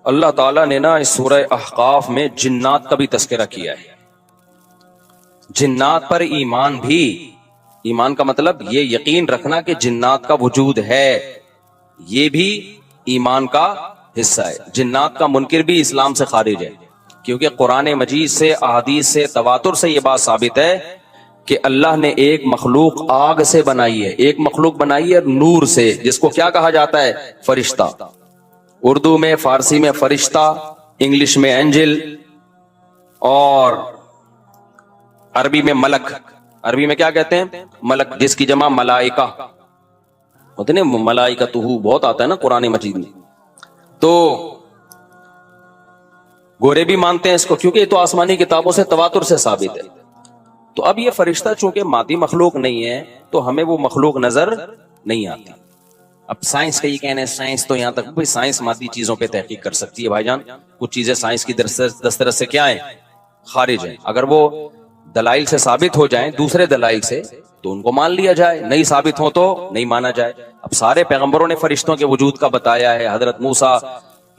اللہ تعالیٰ نے نا اس سورہ احقاف میں جنات کا بھی تذکرہ کیا ہے. جنات پر ایمان بھی، ایمان کا مطلب یہ یقین رکھنا کہ جنات کا وجود ہے، یہ بھی ایمان کا حصہ ہے. جنات کا منکر بھی اسلام سے خارج ہے، کیونکہ قرآن مجید سے، احادیث سے، تواتر سے یہ بات ثابت ہے کہ اللہ نے ایک مخلوق آگ سے بنائی ہے، ایک مخلوق بنائی ہے نور سے، جس کو کیا کہا جاتا ہے؟ فرشتہ. اردو میں، فارسی میں فرشتہ، انگلش میں اینجل، اور عربی میں ملک. عربی میں کیا کہتے ہیں؟ ملک، جس کی جمع ملائکہ ہوتے ہیں. ملائکتہ بہت آتا ہے نا قرآن مجید میں. تو گورے بھی مانتے ہیں اس کو، کیونکہ یہ تو آسمانی کتابوں سے، تواتر سے ثابت ہے. تو اب یہ فرشتہ چونکہ مادی مخلوق نہیں ہے تو ہمیں وہ مخلوق نظر نہیں آتی. اب سائنس کا یہ کہنا ہے، سائنس تو یہاں تک بھائی سائنس مادی چیزوں پہ تحقیق کر سکتی ہے بھائی جان. کچھ چیزیں سائنس کی دسترس سے کیا ہیں؟ خارج ہیں. اگر وہ دلائل سے ثابت ہو جائیں، دوسرے دلائل سے، تو ان کو مان لیا جائے، نہیں ثابت ہو تو نہیں مانا جائے. اب سارے پیغمبروں نے فرشتوں کے وجود کا بتایا ہے. حضرت موسیٰ،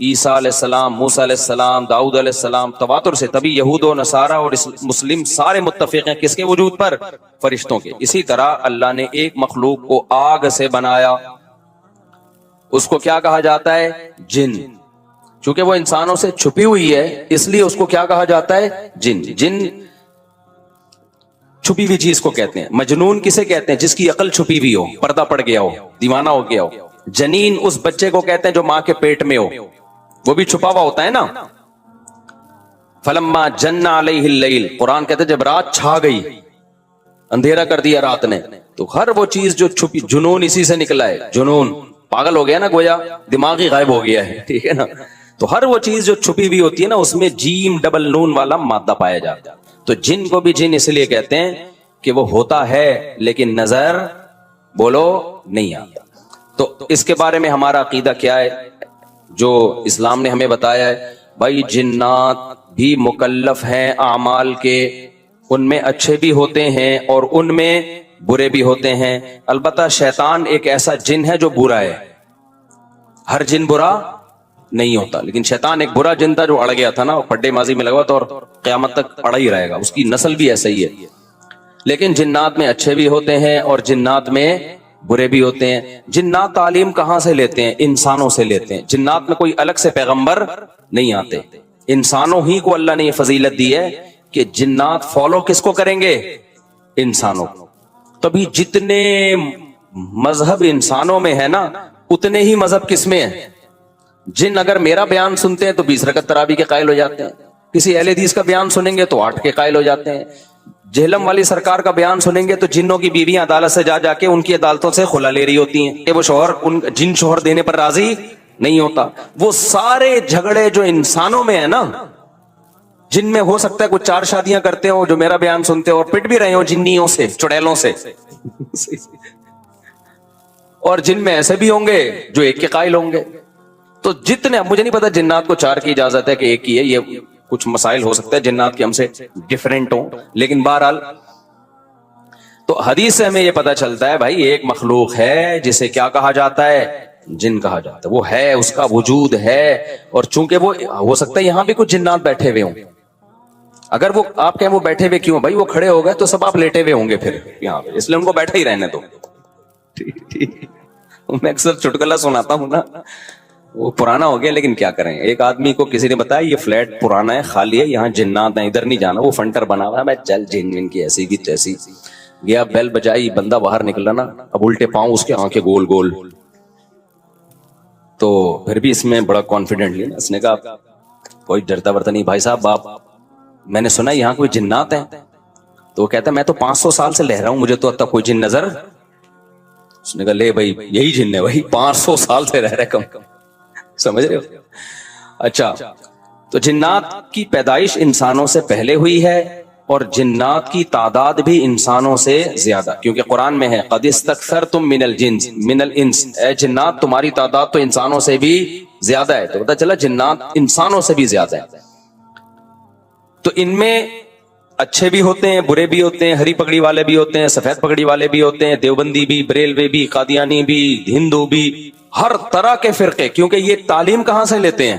عیسیٰ علیہ السلام، موسیٰ علیہ السلام، داؤد علیہ السلام، تواتر سے. تبھی یہود و نصارہ اور مسلم سارے متفق ہیں کس کے وجود پر؟ فرشتوں کے. اسی طرح اللہ نے ایک مخلوق کو آگ سے بنایا، اس کو کیا کہا جاتا ہے؟ جن. چونکہ وہ انسانوں سے چھپی ہوئی ہے اس لیے اس کو کیا کہا جاتا ہے؟ جن. جن چھپی ہوئی چیز کو کہتے ہیں. مجنون کسے کہتے ہیں؟ جس کی عقل چھپی ہوئی ہو، پردہ پڑ گیا ہو، دیوانہ ہو گیا ہو. جنین اس بچے کو کہتے ہیں جو ماں کے پیٹ میں ہو، وہ بھی چھپا ہوا ہوتا ہے نا. فلما جن علیہ اللیل، قرآن کہتے ہیں جب رات چھا گئی، اندھیرا کر دیا رات نے، تو ہر وہ چیز جو چھپی، جنون اسی سے نکلا ہے. جنون پاگل ہو گیا نا، گویا دماغ ہی غائب ہو گیا ہے. ٹھیک ہے نا. تو ہر وہ چیز جو چھپی ہوئی ہوتی ہے نا، اس میں جیم ڈبل نون والا مادہ پایا جاتا ہے. تو جن کو بھی جن اس لیے کہتے ہیں کہ وہ ہوتا ہے لیکن نظر بولو نہیں آتا. تو اس کے بارے میں ہمارا عقیدہ کیا ہے جو اسلام نے ہمیں بتایا ہے؟ بھائی جنات بھی مکلف ہیں اعمال کے، ان میں اچھے بھی ہوتے ہیں اور ان میں برے بھی ہوتے ہیں. البتہ شیطان ایک ایسا جن ہے جو برا ہے. ہر جن برا نہیں ہوتا، لیکن شیطان ایک برا جن تھا جو اڑ گیا تھا نا، پڈے ماضی میں لگا تھا اور قیامت تک اڑا ہی رہے گا. اس کی نسل بھی ایسا ہی ہے. لیکن جنات میں اچھے بھی ہوتے ہیں اور جنات میں برے بھی ہوتے ہیں. جنات تعلیم کہاں سے لیتے ہیں؟ انسانوں سے لیتے ہیں. جنات میں کوئی الگ سے پیغمبر نہیں آتے، انسانوں ہی کو اللہ نے یہ فضیلت دی ہے کہ جنات فالو کس کو کریں گے؟ انسانوں. تبھی جتنے مذہب انسانوں میں ہے نا، اتنے ہی مذہب کس میں ہیں؟ جن اگر میرا بیان سنتے ہیں تو 20 رکعت تراویح کے قائل ہو جاتے ہیں. کسی اہل حدیث کا بیان سنیں گے تو 8 کے قائل ہو جاتے ہیں. جہلم والی سرکار کا بیان سنیں گے تو جنوں کی بیویاں عدالت سے جا کے ان کی عدالتوں سے خلا لے رہی ہوتی ہیں کہ وہ شوہر جن شوہر دینے پر راضی نہیں ہوتا. وہ سارے جھگڑے جو انسانوں میں ہیں نا، جن میں ہو سکتا ہے کچھ 4 شادیاں کرتے ہو جو میرا بیان سنتے ہو اور پٹ بھی رہے ہو جنیوں سے، چڑیلوں سے، اور جن میں ایسے بھی ہوں گے جو 1 کے قائل ہوں گے. تو جتنے، مجھے نہیں پتا جنات کو 4 کی اجازت ہے کہ 1 کی ہے، یہ کچھ مسائل ہو سکتا ہے جنات کے ہم سے ڈیفرنٹ ہوں، لیکن بہرحال تو حدیث سے ہمیں یہ پتا چلتا ہے بھائی ایک مخلوق ہے جسے کیا کہا جاتا ہے؟ جن کہا جاتا ہے. وہ ہے، اس کا وجود ہے. اور چونکہ وہ ہو سکتا ہے یہاں بھی کچھ جنات بیٹھے ہوئے ہوں. اگر وہ آپ کہیں وہ بیٹھے ہوئے کیوں؟ بھائی وہ کھڑے ہو گئے تو سب آپ لیٹے ہوئے ہوں گے پھر یہاں پہ، اس لیے ان کو بیٹھے ہی رہنے دو. میں اکثر چٹکلا سناتا ہوں نا، وہ پرانا ہو گیا لیکن کیا کریں. ایک آدمی کو کسی نے بتایا یہ فلیٹ پرانا ہے، خالی ہے، یہاں جنات ہیں، ادھر نہیں جانا. وہ فنٹر بنا ہوا ہے. میں چل جن کی ایسی کی تیسی گیا، بیل بجائی، بندہ باہر نکلا نا، اب الٹے پاؤں اس کے آنکھیں گول گول. تو پھر بھی اس میں بڑا کانفیڈنٹلی اس نے کہا کوئی ڈرتا ورتا نہیں بھائی صاحب، آپ میں نے سنا یہاں کوئی جنات ہیں. تو وہ کہتا ہے میں تو 500 سال سے لہ رہا ہوں، مجھے تو اب تک کوئی جن نظر. اس نے کہا لے بھائی یہی جن ہے بھائی، 500 سال سے رہ رہے کم، سمجھ رہے ہو. اچھا، تو جنات کی پیدائش انسانوں سے پہلے ہوئی ہے اور جنات کی تعداد بھی انسانوں سے زیادہ، کیونکہ قرآن میں ہے قد استکثرتم من الانس، اے جنات تمہاری تعداد تو انسانوں سے بھی زیادہ ہے. تو پتہ چلا جنات انسانوں سے بھی زیادہ ہے. تو ان میں اچھے بھی ہوتے ہیں، برے بھی ہوتے ہیں، ہری پگڑی والے بھی ہوتے ہیں، سفید پگڑی والے بھی ہوتے ہیں، دیوبندی بھی، بریلوی بھی، قادیانی بھی، ہندو بھی، ہر طرح کے فرقے. کیونکہ یہ تعلیم کہاں سے لیتے ہیں؟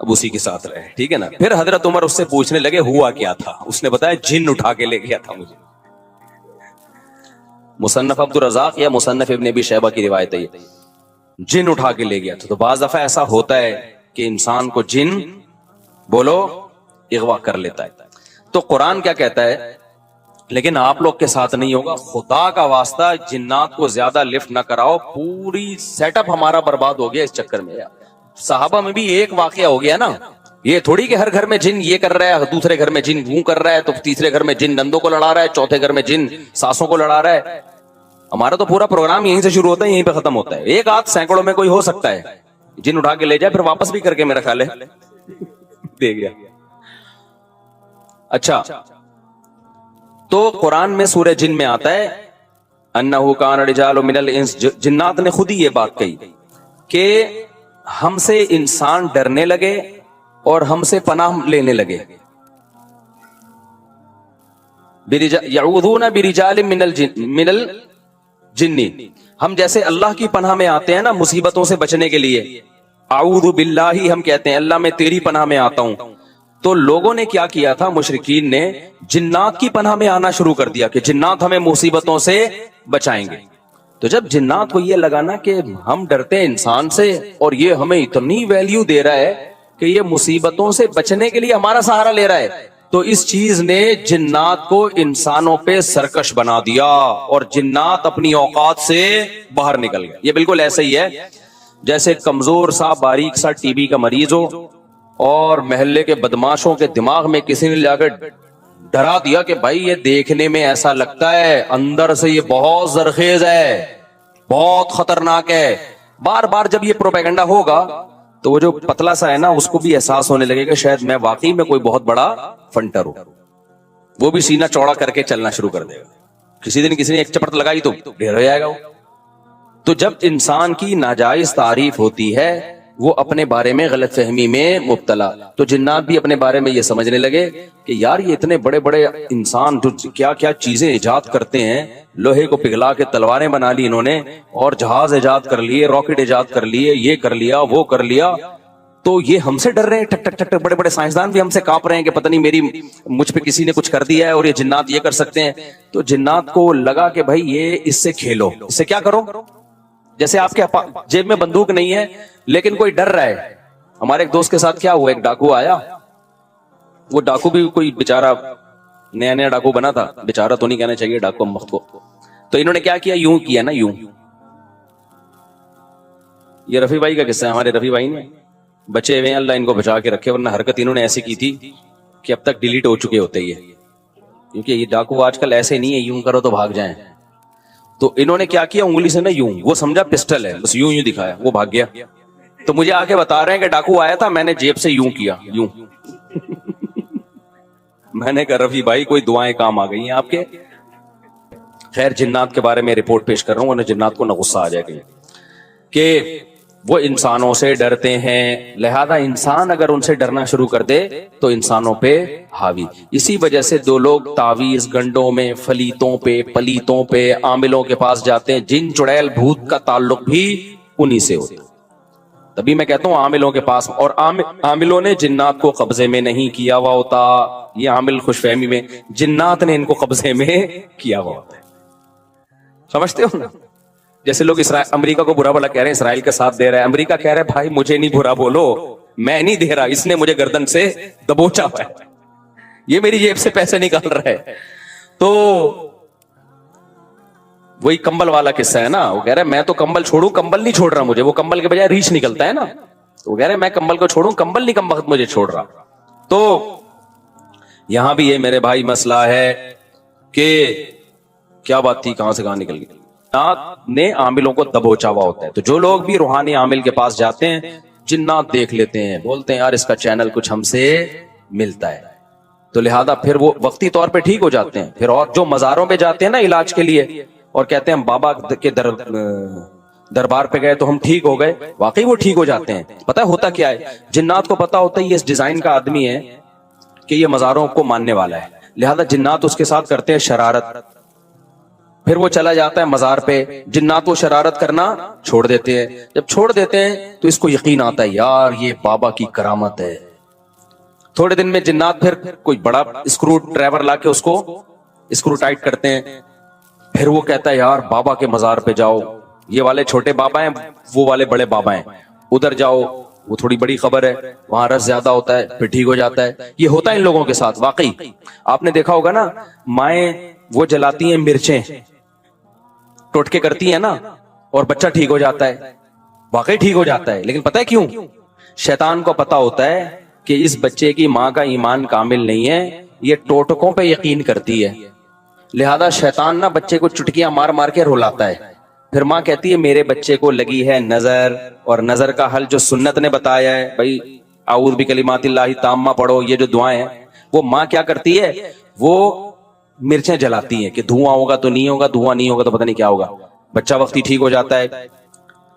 اب اسی کے ساتھ رہے, ٹھیک ہے نا. پھر حضرت عمر اس سے پوچھنے لگے ہوا کیا تھا, اس نے بتایا جن اٹھا کے لے گیا تھا مجھے. مصنف عبد الرزاق یا مصنف ابن ابی شیبہ کی روایت ہے, جن اٹھا کے لے گیا تھا. تو بعض دفعہ ایسا ہوتا ہے کہ انسان کو جن بولو اغوا کر لیتا ہے. تو قرآن کیا کہتا ہے, لیکن آپ لوگ کے ساتھ نہیں ہوگا, خدا کا واسطہ جنات کو زیادہ لفٹ نہ کراؤ, پوری سیٹ اپ ہمارا برباد ہو گیا اس چکر میں. صحابہ میں بھی ایک واقعہ ہو گیا نا, یہ تھوڑی کہ ہر گھر میں جن یہ کر رہا ہے, دوسرے گھر میں جن وہ کر رہا ہے, تو تیسرے گھر میں جن نندوں کو لڑا رہا ہے, چوتھے گھر میں جن ساسوں کو لڑا رہا ہے. ہمارا تو پورا پروگرام یہیں سے شروع ہوتا ہے, یہیں پہ ختم ہوتا ہے. ایک آدھ سینکڑوں میں کوئی ہو سکتا ہے جن اٹھا کے لے جائے, پھر واپس بھی کر کے میرا خیال ہے دے گیا. اچھا, تو قرآن میں سورہ جن میں آتا ہے انہ کان رجال من الانس, جنات نے خود ہی یہ بات کہی کہ ہم سے انسان ڈرنے لگے اور ہم سے پناہ لینے لگے. یعوذون برجال من الجن, ہم جیسے اللہ کی پناہ میں آتے ہیں نا مصیبتوں سے بچنے کے لیے, اعوذ باللہ ہم کہتے ہیں اللہ میں تیری پناہ میں آتا ہوں. تو لوگوں نے کیا کیا تھا, مشرکین نے جنات کی پناہ میں آنا شروع کر دیا کہ جنات ہمیں مصیبتوں سے بچائیں گے. تو جب جنات کو یہ لگا نا کہ ہم ڈرتے ہیں انسان سے اور یہ ہمیں اتنی ویلیو دے رہا ہے کہ یہ مصیبتوں سے بچنے کے لیے ہمارا سہارا لے رہا ہے, تو اس چیز نے جنات کو انسانوں پہ سرکش بنا دیا اور جنات اپنی اوقات سے باہر نکل گئے. یہ بالکل ایسے ہی ہے جیسے کمزور سا باریک سا ٹی بی کا مریض ہو اور محلے کے بدماشوں کے دماغ میں کسی نے جا کر ڈرا دیا کہ بھائی یہ دیکھنے میں ایسا لگتا ہے, اندر سے یہ بہت زرخیز ہے, بہت خطرناک ہے. بار بار جب یہ پروپیگنڈا ہوگا تو وہ جو پتلا سا ہے نا اس کو بھی احساس ہونے لگے گا شاید میں واقعی میں کوئی بہت بڑا فنٹر ہوں, وہ بھی سینہ چوڑا کر کے چلنا شروع کر دے گا. کسی دن کسی نے ایک چپٹ لگائی تو ڈھیر ہو جائے گا وہ. تو جب انسان کی ناجائز تعریف ہوتی ہے وہ اپنے بارے میں غلط فہمی میں مبتلا, تو جنات بھی اپنے بارے میں یہ سمجھنے لگے کہ یار یہ اتنے بڑے بڑے انسان جو کیا کیا چیزیں ایجاد کرتے ہیں, لوہے کو پگھلا کے تلواریں بنا لی انہوں نے, اور جہاز ایجاد کر لیے, راکٹ ایجاد کر لیے, یہ کر لیا وہ کر لیا, تو یہ ہم سے ڈر رہے ہیں. ٹک ٹک ٹک ٹک, بڑے بڑے سائنسدان بھی ہم سے کانپ رہے ہیں کہ پتہ نہیں مجھ پہ کسی نے کچھ کر دیا ہے اور یہ جنات یہ کر سکتے ہیں. تو جنات کو لگا کہ بھائی یہ اس سے کھیلو, اس سے کیا کرو, جیسے آپ کے جیب میں بندوق نہیں ہے لیکن کوئی ڈر رہا ہے. ہمارے ایک دوست کے ساتھ کیا ہوا, ایک ڈاکو آیا, وہ ڈاکو بھی کوئی بیچارہ نیا نیا ڈاکو بنا تھا, بیچارہ تو نہیں کہنا چاہیے ڈاکو مخت کو. تو انہوں نے کیا کیا, یوں کیا نا یوں, یہ رفیع بھائی کا قصہ ہے, ہمارے رفیع بھائی نے بچے ہوئے ہیں اللہ ان کو بچا کے رکھے, ورنہ حرکت انہوں نے ایسی کی تھی کہ اب تک ڈیلیٹ ہو چکے ہوتے ہی ہے, کیونکہ یہ ڈاکو آج کل ایسے نہیں ہے یوں کرو تو بھاگ جائیں. تو انہوں نے کیا کیا, انگلی سے نا یوں, وہ سمجھا پسٹل ہے, بس یوں یوں دکھایا, وہ بھاگ گیا. تو مجھے آ کے بتا رہے ہیں کہ ڈاکو آیا تھا, میں نے جیب سے یوں کیا, یوں. میں نے کہا رفیع بھائی کوئی دعائیں کام آ گئی ہیں آپ کے. خیر جنات کے بارے میں رپورٹ پیش کر رہا ہوں, انہیں جنات کو نہ غصہ آ جائے گا کہ وہ انسانوں سے ڈرتے ہیں, لہذا انسان اگر ان سے ڈرنا شروع کر دے تو انسانوں پہ حاوی. اسی وجہ سے دو لوگ تعویذ گنڈوں میں, فلیتوں پہ, پلیتوں پہ, عاملوں کے پاس جاتے ہیں. جن چڑیل بھوت کا تعلق بھی انہی سے ہوتا ہے. تبھی میں کہتا ہوں عاملوں کے پاس, اور عاملوں نے جنات کو قبضے میں نہیں کیا ہوا ہوتا. یہ عامل خوش فہمی میں, جنات نے ان کو قبضے میں کیا ہوا ہوتا ہے. سمجھتے ہو نا, جیسے لوگ امریکہ کو برا بھلا کہہ رہے ہیں, اسرائیل کا ساتھ دے رہا ہے, امریکہ کہہ رہا ہے بھائی مجھے نہیں برا بولو, میں نہیں دے رہا, اس نے مجھے گردن سے دبوچا ہوا ہے, یہ میری جیب سے پیسے نکال رہا ہے. تو وہی کمبل والا قصہ ہے نا, وہ کہہ رہا ہے میں تو کمبل چھوڑوں, کمبل نہیں چھوڑ رہا مجھے, وہ کمبل کے بجائے ریچھ نکلتا ہے نا, تو وہ کہہ رہا ہے میں کمبل کو چھوڑوں, کمبل نہیں کم وقت مجھے چھوڑ رہا. تو یہاں بھی یہ میرے بھائی مسئلہ ہے کہ کیا بات تھی, کہاں سے کہاں نکل گئی. جنات نے عاملوں کو دبوچا ہوا ہوتا ہے. تو جو لوگ بھی روحانی عامل کے پاس جاتے ہیں جنات دیکھ لیتے ہیں, بولتے ہیں یار اس کا چینل کچھ ہم سے ملتا ہے, تو لہذا پھر وہ وقتی طور پہ ٹھیک ہو جاتے ہیں. پھر اور جو مزاروں پہ جاتے ہیں نا علاج کے لیے اور کہتے ہیں ہم بابا کے دربار پہ گئے تو ہم ٹھیک ہو گئے, واقعی وہ ٹھیک ہو جاتے ہیں. پتہ ہوتا کیا ہے, جنات کو پتا ہوتا ہے یہ اس ڈیزائن کا آدمی ہے کہ یہ مزاروں کو ماننے والا ہے, لہذا جنات اس کے ساتھ کرتے ہیں شرارت. پھر وہ چلا جاتا ہے مزار پہ, جنات وہ شرارت کرنا چھوڑ دیتے ہیں. جب چھوڑ دیتے ہیں تو اس کو یقین آتا ہے یار یہ بابا کی کرامت ہے. تھوڑے دن میں جنات پھر کوئی بڑا اسکرو ڈرائیور لا کے اس کو اسکرو ٹائٹ کرتے ہیں. پھر وہ کہتا ہے یار بابا کے مزار پہ جاؤ, یہ والے چھوٹے بابا ہیں, وہ والے بڑے بابا ہیں, ادھر جاؤ, وہ تھوڑی بڑی خبر ہے, وہاں رس زیادہ ہوتا ہے, پھر ٹھیک ہو جاتا ہے. یہ ہوتا ہے ان لوگوں کے ساتھ. واقعی آپ نے دیکھا ہوگا نا, مائیں وہ جلاتی ہیں مرچیں, ٹوٹکے کرتی ہیں نا, اور بچہ ٹھیک ہو جاتا ہے, واقعی ٹھیک ہو جاتا ہے. لیکن پتہ ہے کیوں؟ شیطان کو پتا ہوتا ہے کہ اس بچے کی ماں کا ایمان کامل نہیں ہے, یہ ٹوٹکوں پہ یقین کرتی ہے, لہذا شیطان نا بچے کو چٹکیاں مار مار کے رلاتا ہے. پھر ماں کہتی ہے میرے بچے کو لگی ہے نظر, اور نظر کا حل جو سنت نے بتایا ہے, بھائی اعوذ بکلمات اللہ تامہ پڑھو, یہ جو دعائیں ہیں, وہ ماں کیا کرتی ہے, وہ مرچیں جلاتی ہیں کہ دھواں ہوگا تو نہیں ہوگا, دھواں نہیں ہوگا تو پتہ نہیں کیا ہوگا. بچہ وقتی ٹھیک ہو جاتا ہے,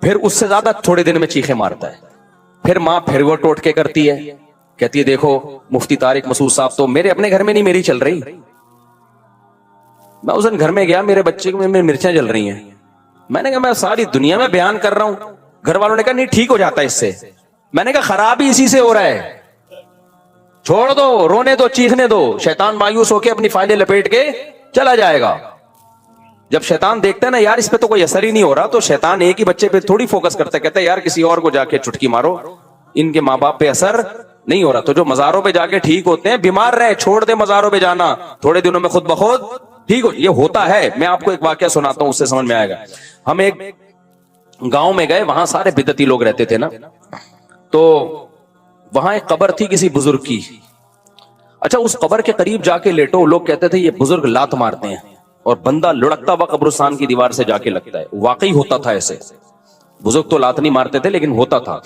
پھر اس سے زیادہ تھوڑے دن میں چیخیں مارتا ہے. پھر ماں پھر وہ ٹوٹکے کرتی ہے, کہتی ہے دیکھو مفتی طارق مسعود صاحب تو میرے اپنے گھر میں نہیں میری چل رہی, میں اس دن گھر میں گیا میرے بچے کو میں مرچیں جل رہی ہیں. میں نے کہا میں ساری دنیا میں بیان کر رہا ہوں. گھر والوں نے کہا نہیں ٹھیک ہو جاتا ہے اس سے. میں نے کہا خراب ہی اسی سے ہو رہا ہے, چھوڑ دو, رونے دو, چیخنے دو, شیطان مایوس ہو کے اپنی فائلیں لپیٹ کے چلا جائے گا. جب شیطان دیکھتا ہے نا یار اس پہ تو کوئی اثر ہی نہیں ہو رہا, تو شیطان ایک ہی بچے پہ تھوڑی فوکس کرتا ہے, کہتا ہے یار کسی اور کو جا کے چٹکی مارو, ان کے ماں باپ پہ اثر نہیں ہو رہا. تو جو مزاروں پہ جا کے ٹھیک ہوتے ہیں, بیمار رہے چھوڑ دے مزاروں پہ جانا, تھوڑے دنوں میں خود بخود ٹھیک ہو. یہ ہوتا ہے. میں آپ کو ایک واقعہ سناتا ہوں, اس سے سمجھ میں آئے گا. ہم ایک گاؤں میں گئے, وہاں سارے بدعتی لوگ رہتے تھے نا, تو وہاں ایک قبر تھی کسی بزرگ کی. اچھا اس قبر کے قریب جا کے لیٹو, لوگ کہتے تھے یہ بزرگ لات مارتے ہیں, اور بندہ لڑکتا ہوا قبرستان کی دیوار سے جا کے لگتا ہے. واقعی ہوتا تھا ایسے, بزرگ تو لات نہیں مارتے تھے لیکن ہوتا تھا.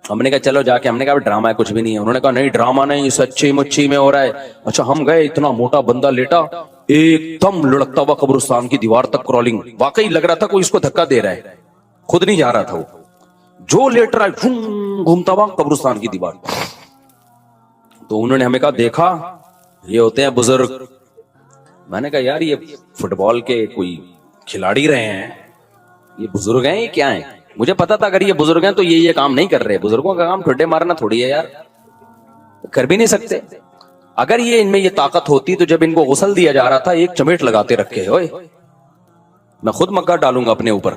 ہم نے کہا چلو جا کے, ہم نے کہا ڈرامہ ہے کچھ بھی نہیں ہے. انہوں نے کہا نہیں ڈرامہ نہیں, سچی مچی میں ہو رہا ہے. اچھا ہم گئے, اتنا موٹا بندہ لیٹا, ایک دم لڑکتا ہوا قبرستان کی دیوار تک کرالنگ. واقعی لگ رہا تھا کوئی اس کو دھکا دے رہا ہے, خود نہیں جا رہا تھا وہ, جو لیٹ رہا ہے گھومتا ہوا قبرستان کی دیوار. تو انہوں نے ہمیں کہا دیکھا یہ ہوتے ہیں بزرگ. میں نے کہا یار یہ فٹ بال کے کوئی کھلاڑی رہے ہیں, یہ بزرگ ہیں یہ کیا ہیں؟ مجھے پتا تھا اگر یہ بزرگ ہیں تو یہ کام نہیں کر رہے. بزرگوں کا کام ٹھڈے مارنا تھوڑی ہے یار, کر بھی نہیں سکتے. اگر یہ ان میں یہ طاقت ہوتی تو جب ان کو غسل دیا جا رہا تھا ایک چمیٹ لگاتے رکھے, اوئے میں خود مکہ ڈالوں گا اپنے اوپر,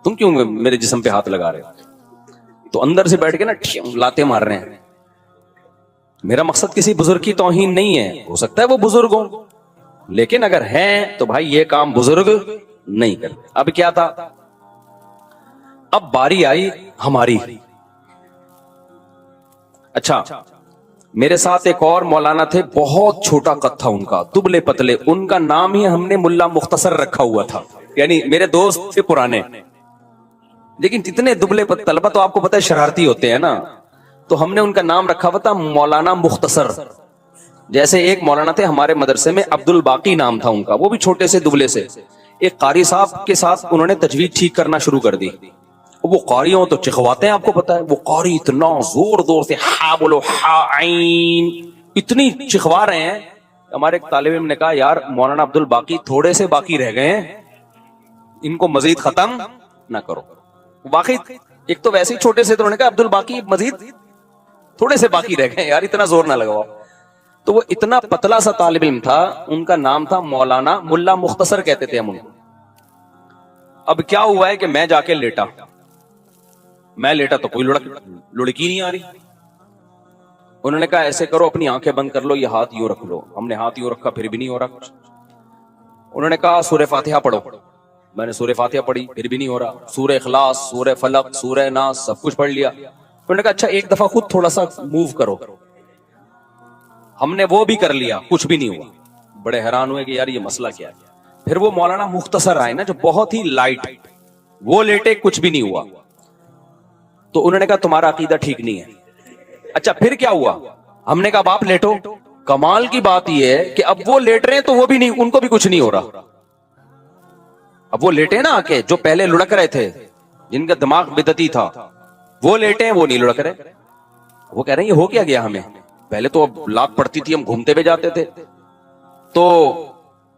تم کیوں میرے جسم پہ ہاتھ لگا رہے ہو؟ تو اندر سے بیٹھ کے نا لاتے مار رہے ہیں. میرا مقصد کسی بزرگ کی توہین نہیں ہے, ہو سکتا ہے وہ بزرگ ہوں, لیکن اگر ہیں تو بھائی یہ کام بزرگ نہیں کرتے. اب کیا تھا, اب باری آئی ہماری. اچھا میرے ساتھ ایک اور مولانا تھے, بہت چھوٹا قد تھا ان کا, دبلے پتلے. ان کا نام ہی ہم نے ملا مختصر رکھا ہوا تھا, یعنی میرے دوست تھے پرانے, لیکن اتنے دبلے طلبہ تو آپ کو پتہ ہے شرارتی ہوتے ہیں نا, تو ہم نے ان کا نام رکھا ہوا تھا مولانا مختصر. جیسے ایک مولانا تھے ہمارے مدرسے میں, عبد الباقی نام تھا ان کا, وہ بھی چھوٹے سے دبلے سے. ایک قاری صاحب کے ساتھ انہوں نے تجوید ٹھیک کرنا شروع کر دی. وہ قاری ہوں تو چکھواتے ہیں, آپ کو پتا ہے, وہ قاری اتنا زور زور سے ہا بولو ہا عین اتنی چکھوا رہے ہیں. ہمارے ایک طالب علم نے کہا یار مولانا عبد الباقی تھوڑے سے باقی رہ گئے ہیں, ان کو مزید ختم نہ کرو. واقعی ایک تو ویسے ہی چھوٹے سے, تو انہوں نے کہا عبد الباقی مزید تھوڑے سے باقی رہ گئے یار, اتنا زور نہ لگاؤ. تو وہ اتنا پتلا سا طالب علم تھا, ان کا نام تھا مولانا ملا مختصر کہتے تھے ہم ان کو. اب کیا ہوا ہے کہ میں جا کے لیٹا, میں لیٹا تو کوئی لڑکی نہیں آ رہی. انہوں نے کہا ایسے کرو اپنی آنکھیں بند کر لو, یہ ہاتھ یوں رکھ لو. ہم نے ہاتھ یوں رکھا, پھر بھی نہیں ہو رہا کچھ. انہوں نے کہا سورہ فاتحہ پڑھو. میں نے سورہ فاتحہ پڑھی, پھر بھی نہیں ہو رہا. سورہ اخلاص, سورہ فلق, سورہ ناس سب کچھ پڑھ لیا. انہوں نے کہا اچھا ایک دفعہ خود تھوڑا سا موو کرو. ہم نے وہ بھی کر لیا, کچھ بھی نہیں ہوا. بڑے حیران ہوئے کہ یار یہ مسئلہ کیا ہے. پھر وہ مولانا مختصر آئے نا, جو بہت ہی لائٹ, وہ لیٹے, کچھ بھی نہیں ہوا. تو انہوں نے کہا تمہارا عقیدہ ٹھیک نہیں ہے. اچھا پھر کیا ہوا؟ ہم نے کہا باپ لیٹو. کمال کی بات یہ ہے کہ اب وہ لیٹ رہے ہیں تو وہ بھی نہیں, ان کو بھی کچھ نہیں ہو رہا. اب وہ لیٹے نا آ کے, جو پہلے لڑک رہے تھے, جن کا دماغ بدعتی تھا, وہ لیٹے ہیں, وہ نہیں لڑک رہے. وہ کہہ رہے ہیں یہ ہو کیا گیا ہمیں, پہلے تو اب لات پڑتی تھی, ہم گھومتے ہوئے جاتے تھے. تو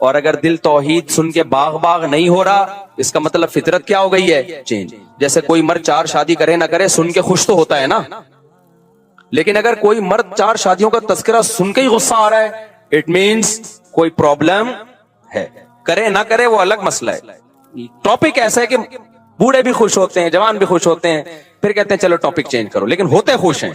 اور اگر دل توحید سن کے باغ باغ نہیں ہو رہا، اس کا مطلب فطرت کیا ہو گئی ہے؟ چینج. جیسے کوئی مرد 4 شادی کرے نہ کرے سن کے خوش تو ہوتا ہے نا، لیکن اگر کوئی مرد 4 شادیوں کا تذکرہ سن کے ہی غصہ آ رہا ہے، اٹ مینس کوئی پرابلم ہے. کرے نہ کرے وہ الگ مسئلہ ہے. ٹاپک ایسا ہے کہ بوڑھے بھی خوش ہوتے ہیں، جوان بھی خوش ہوتے ہیں، پھر کہتے ہیں چلو ٹاپک چینج کرو، لیکن ہوتے خوش ہیں.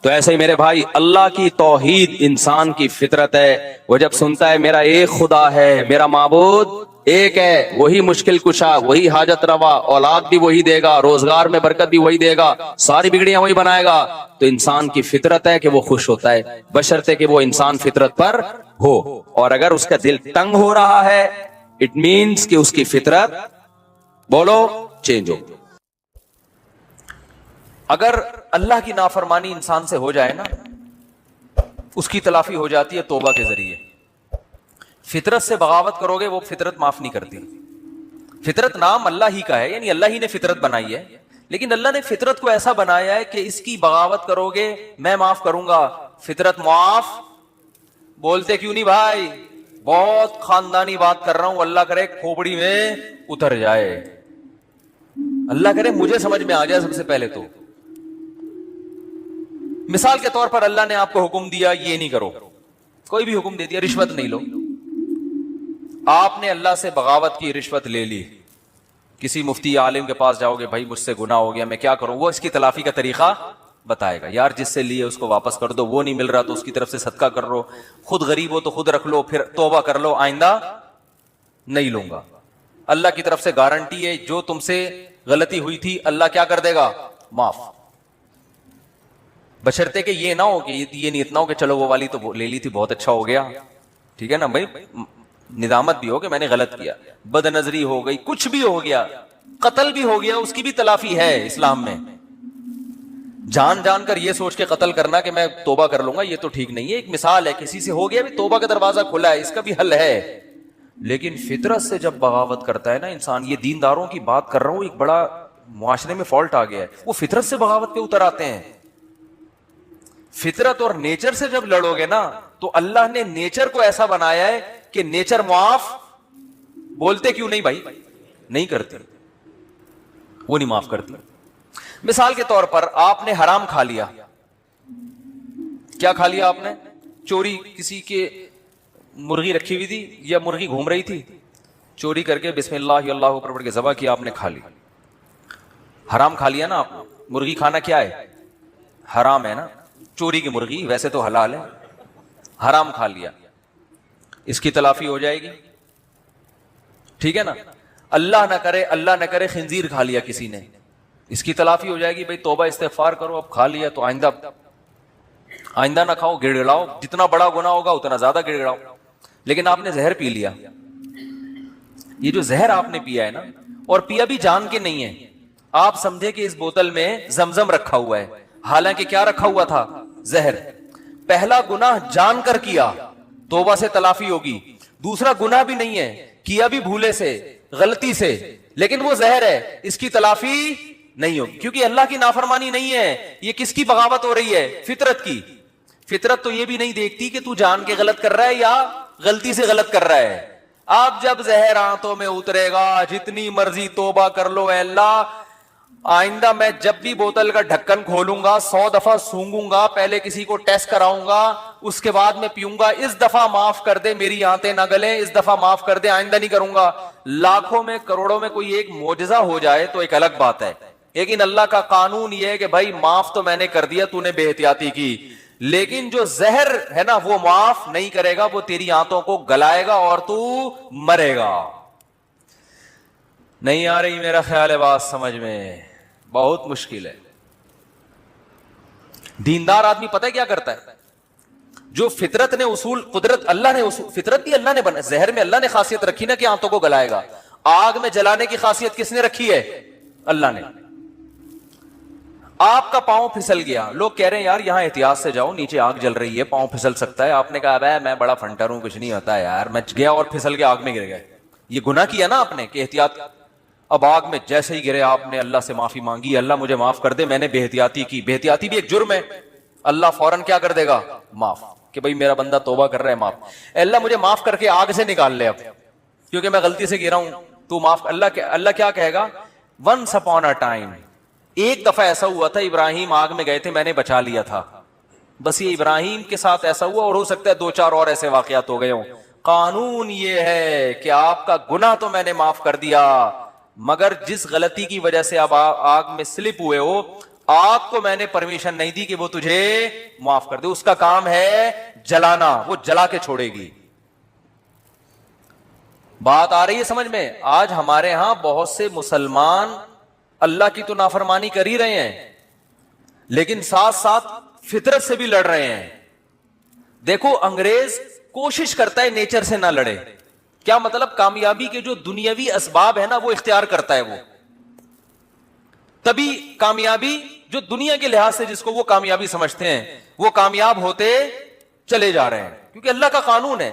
تو ایسے ہی میرے بھائی، اللہ کی توحید انسان کی فطرت ہے. وہ جب سنتا ہے میرا ایک خدا ہے، میرا معبود ایک ہے، وہی مشکل کشا، وہی حاجت روا، اولاد بھی وہی دے گا، روزگار میں برکت بھی وہی دے گا، ساری بگڑیاں وہی بنائے گا، تو انسان کی فطرت ہے کہ وہ خوش ہوتا ہے، بشرطے کہ وہ انسان فطرت پر ہو. اور اگر اس کا دل تنگ ہو رہا ہے، اٹ مینس کہ اس کی فطرت بولو چینج ہو. اگر اللہ کی نافرمانی انسان سے ہو جائے نا، اس کی تلافی ہو جاتی ہے توبہ کے ذریعے. فطرت سے بغاوت کرو گے وہ فطرت معاف نہیں کرتی. فطرت نام اللہ ہی کا ہے، یعنی اللہ ہی نے فطرت بنائی ہے، لیکن اللہ نے فطرت کو ایسا بنایا ہے کہ اس کی بغاوت کرو گے میں معاف کروں گا. فطرت معاف بولتے کیوں نہیں بھائی؟ بہت خاندانی بات کر رہا ہوں، اللہ کرے کھوپڑی میں اتر جائے، اللہ کرے مجھے سمجھ میں آ جائے. سب سے پہلے تو مثال کے طور پر اللہ نے آپ کو حکم دیا یہ نہیں کرو، کوئی بھی حکم دے دیا، رشوت نہیں لو. آپ نے اللہ سے بغاوت کی، رشوت لے لی، کسی مفتی عالم کے پاس جاؤ گے، بھائی مجھ سے گناہ ہو گیا میں کیا کروں، وہ اس کی تلافی کا طریقہ بتائے گا. یار جس سے لیے اس کو واپس کر دو، وہ نہیں مل رہا تو اس کی طرف سے صدقہ کر لو، خود غریب ہو تو خود رکھ لو، پھر توبہ کر لو آئندہ نہیں لوں گا. اللہ کی طرف سے گارنٹی ہے جو تم سے غلطی ہوئی تھی اللہ کیا کر دے گا؟ معاف. بشرطے کہ یہ نہ ہو کہ یہ نیت نہ ہو کہ چلو وہ والی تو لے لی تھی بہت اچھا ہو گیا، ٹھیک ہے نا بھائی، ندامت بھی ہو کہ میں نے غلط کیا، بد نظری ہو گئی، کچھ بھی ہو گیا، قتل بھی ہو گیا، اس کی بھی تلافی ہے اسلام میں. جان جان کر یہ سوچ کے قتل کرنا کہ میں توبہ کر لوں گا، یہ تو ٹھیک نہیں ہے. ایک مثال ہے، کسی سے ہو گیا بھی توبہ کا دروازہ کھلا ہے، اس کا بھی حل ہے. لیکن فطرت سے جب بغاوت کرتا ہے نا انسان، یہ دینداروں کی بات کر رہا ہوں، ایک بڑا معاشرے میں فالٹ آ گیا ہے، وہ فطرت سے بغاوت پہ اتر آتے ہیں. فطرت اور نیچر سے جب لڑو گے نا تو اللہ نے نیچر کو ایسا بنایا ہے کہ نیچر معاف بولتے کیوں نہیں بھائی؟ نہیں کرتے، وہ نہیں معاف کرتی. مثال کے طور پر آپ نے حرام کھا لیا. کیا کھا لیا آپ نے؟ چوری، کسی کے مرغی رکھی ہوئی تھی یا مرغی گھوم رہی تھی، چوری کر کے بسم اللہ اللہ اکبر پڑھ کے ذبح کیا، آپ نے کھا لی. حرام کھا لیا نا آپ نے. مرغی کھانا کیا ہے؟ حرام ہے نا. چوری کی مرغی ویسے تو حلال ہے، حرام کھا لیا، اس کی تلافی ہو جائے گی، ٹھیک ہے نا. اللہ نہ کرے خنزیر کھا لیا کسی نے، اس کی تلافی ہو جائے گی. بھائی توبہ استغفار کرو، اب کھا لیا تو آئندہ نہ کھاؤ، گڑ گڑاؤ، جتنا بڑا گناہ ہوگا اتنا زیادہ گڑ گڑاؤ. لیکن آپ نے زہر پی لیا. یہ جو زہر آپ نے پیا ہے نا، اور پیا بھی جان کے نہیں ہے، آپ سمجھے کہ اس بوتل میں زمزم رکھا ہوا ہے، حالانکہ کیا رکھا ہوا تھا؟ زہر. پہلا گناہ جان کر کیا، توبہ سے تلافی ہوگی. دوسرا گناہ بھی نہیں ہے، کیا بھی بھولے سے، غلطی سے، لیکن وہ زہر ہے، اس کی تلافی نہیں ہوگی، کیونکہ اللہ کی نافرمانی نہیں ہے. یہ کس کی بغاوت ہو رہی ہے؟ فطرت کی. فطرت تو یہ بھی نہیں دیکھتی کہ تو جان کے غلط کر رہا ہے یا غلطی سے غلط کر رہا ہے. اب جب زہر آنتوں میں اترے گا، جتنی مرضی توبہ کر لو، اے اللہ آئندہ میں جب بھی بوتل کا ڈھکن کھولوں گا 100 دفعہ سونگوں گا، پہلے کسی کو ٹیسٹ کراؤں گا، اس کے بعد میں پیوں گا، اس دفعہ معاف کر دے، میری آنتیں نہ گلیں، اس دفعہ معاف کر دے، آئندہ نہیں کروں گا. لاکھوں میں کروڑوں میں کوئی ایک معجزہ ہو جائے تو ایک الگ بات ہے، لیکن اللہ کا قانون یہ ہے کہ بھائی معاف تو میں نے کر دیا، تو نے بے احتیاطی کی، لیکن جو زہر ہے نا وہ معاف نہیں کرے گا، وہ تیری آنتوں کو گلائے گا اور تو مرے گا. نہیں آ رہی میرا خیال ہے بات سمجھ میں؟ بہت مشکل ہے. دیندار آدمی پتہ ہے کیا کرتا ہے؟ جو فطرت نے اصول، قدرت اللہ نے اصول، فطرت بھی اللہ نے بنا، زہر میں اللہ نے خاصیت رکھی نا کہ آنتوں کو گلائے گا. آگ میں جلانے کی خاصیت کس نے رکھی ہے؟ اللہ نے. آپ کا پاؤں پھسل گیا، لوگ کہہ رہے ہیں یار یہاں احتیاط سے جاؤ، نیچے آگ جل رہی ہے، پاؤں پھسل سکتا ہے. آپ نے کہا بھائی میں بڑا فنٹر ہوں، کچھ نہیں ہوتا ہے یار، میں گیا اور پھسل کے آگ میں گر گئے. یہ گناہ کیا نا آپ نے کہ احتیاط. اب آگ میں جیسے ہی گرے آپ نے اللہ سے معافی مانگی، اللہ مجھے معاف کر دے، میں نے بے احتیاطی کی. بے احتیاطی بھی ایک جرم ہے، اللہ فوراً کیا کر دے گا؟ معاف. کہ بھئی میرا بندہ توبہ کر رہا ہے معاف, اے اللہ مجھے معاف کر کے آگ سے نکال لے اب, کیونکہ میں غلطی سے گرا ہوں, تو معاف. اللہ کیا کہے گا, ونس اپون اے ٹائم, ایک دفعہ ایسا ہوا تھا ابراہیم آگ میں گئے تھے, میں نے بچا لیا تھا, بس یہ ابراہیم کے ساتھ ایسا ہوا, اور ہو سکتا ہے 2-4 اور ایسے واقعات ہو گئے ہوں. قانون یہ ہے کہ آپ کا گناہ تو میں نے معاف کر دیا, مگر جس غلطی کی وجہ سے آپ آگ میں سلپ ہوئے ہو, آگ کو میں نے پرمیشن نہیں دی کہ وہ تجھے معاف کر دے, اس کا کام ہے جلانا, وہ جلا کے چھوڑے گی. بات آ رہی ہے سمجھ میں؟ آج ہمارے ہاں بہت سے مسلمان اللہ کی تو نافرمانی کر ہی رہے ہیں, لیکن ساتھ ساتھ فطرت سے بھی لڑ رہے ہیں. دیکھو انگریز کوشش کرتا ہے نیچر سے نہ لڑے, کیا مطلب, کامیابی کے جو دنیاوی اسباب ہے نا وہ اختیار کرتا ہے, وہ تبھی کامیابی جو دنیا کے لحاظ سے جس کو وہ کامیابی سمجھتے ہیں وہ کامیاب ہوتے چلے جا رہے ہیں, کیونکہ اللہ کا قانون ہے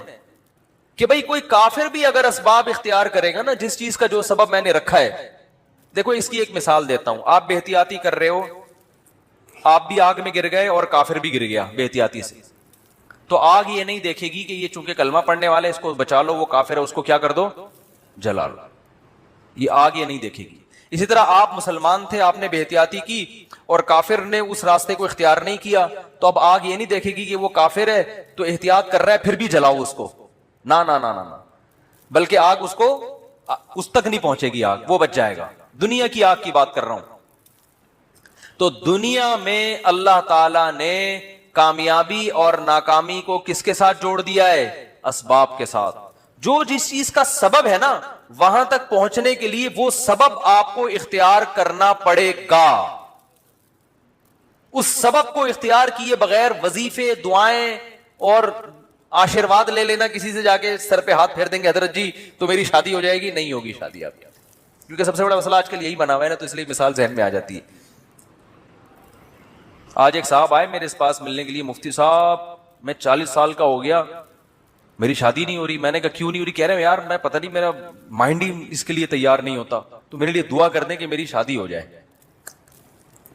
کہ بھئی کوئی کافر بھی اگر اسباب اختیار کرے گا نا, جس چیز کا جو سبب میں نے رکھا ہے. دیکھو اس کی ایک مثال دیتا ہوں, آپ بے احتیاطی کر رہے ہو, آپ بھی آگ میں گر گئے اور کافر بھی گر گیا بے احتیاطی سے, تو آگ یہ نہیں دیکھے گی کہ یہ چونکہ کلمہ پڑھنے والے اس کو بچا لو, وہ کافر ہے اس کو کیا کر دو, جلا لو, یہ آگ یہ نہیں دیکھے گی. اسی طرح آپ مسلمان تھے, آپ نے بے احتیاطی کی اور کافر نے اس راستے کو اختیار نہیں کیا, تو اب آگ یہ نہیں دیکھے گی کہ وہ کافر ہے تو احتیاط کر رہا ہے پھر بھی جلاؤ اس کو, نہ نہ نہ نہ, بلکہ آگ اس تک نہیں پہنچے گی, آگ وہ بچ جائے گا. دنیا کی آگ کی بات کر رہا ہوں. تو دنیا میں اللہ تعالی نے کامیابی اور ناکامی کو کس کے ساتھ جوڑ دیا ہے, اسباب کے ساتھ. جو جس چیز کا سبب ہے نا وہاں تک پہنچنے کے لیے وہ سبب آپ کو اختیار کرنا پڑے گا. اس سبب کو اختیار کیے بغیر وظیفے, دعائیں اور آشیرواد لے لینا کسی سے, جا کے سر پہ ہاتھ پھیر دیں گے حضرت جی تو میری شادی ہو جائے گی, نہیں ہوگی شادی آپ کی, کیونکہ سب سے بڑا مسئلہ آج کل یہی بنا ہوا ہے نا, تو اس لیے مثال ذہن میں آ جاتی ہے. آج ایک صاحب آئے میرے پاس ملنے کے لیے, مفتی صاحب میں 40 سال کا ہو گیا, میری شادی نہیں ہو رہی. میں نے کہا کیوں نہیں ہو رہی؟ کہہ رہے ہیں یار میں پتہ نہیں, میرا مائنڈ ہی اس کے لیے تیار نہیں ہوتا, تو میرے لیے دعا کر دیں کہ میری شادی ہو جائے.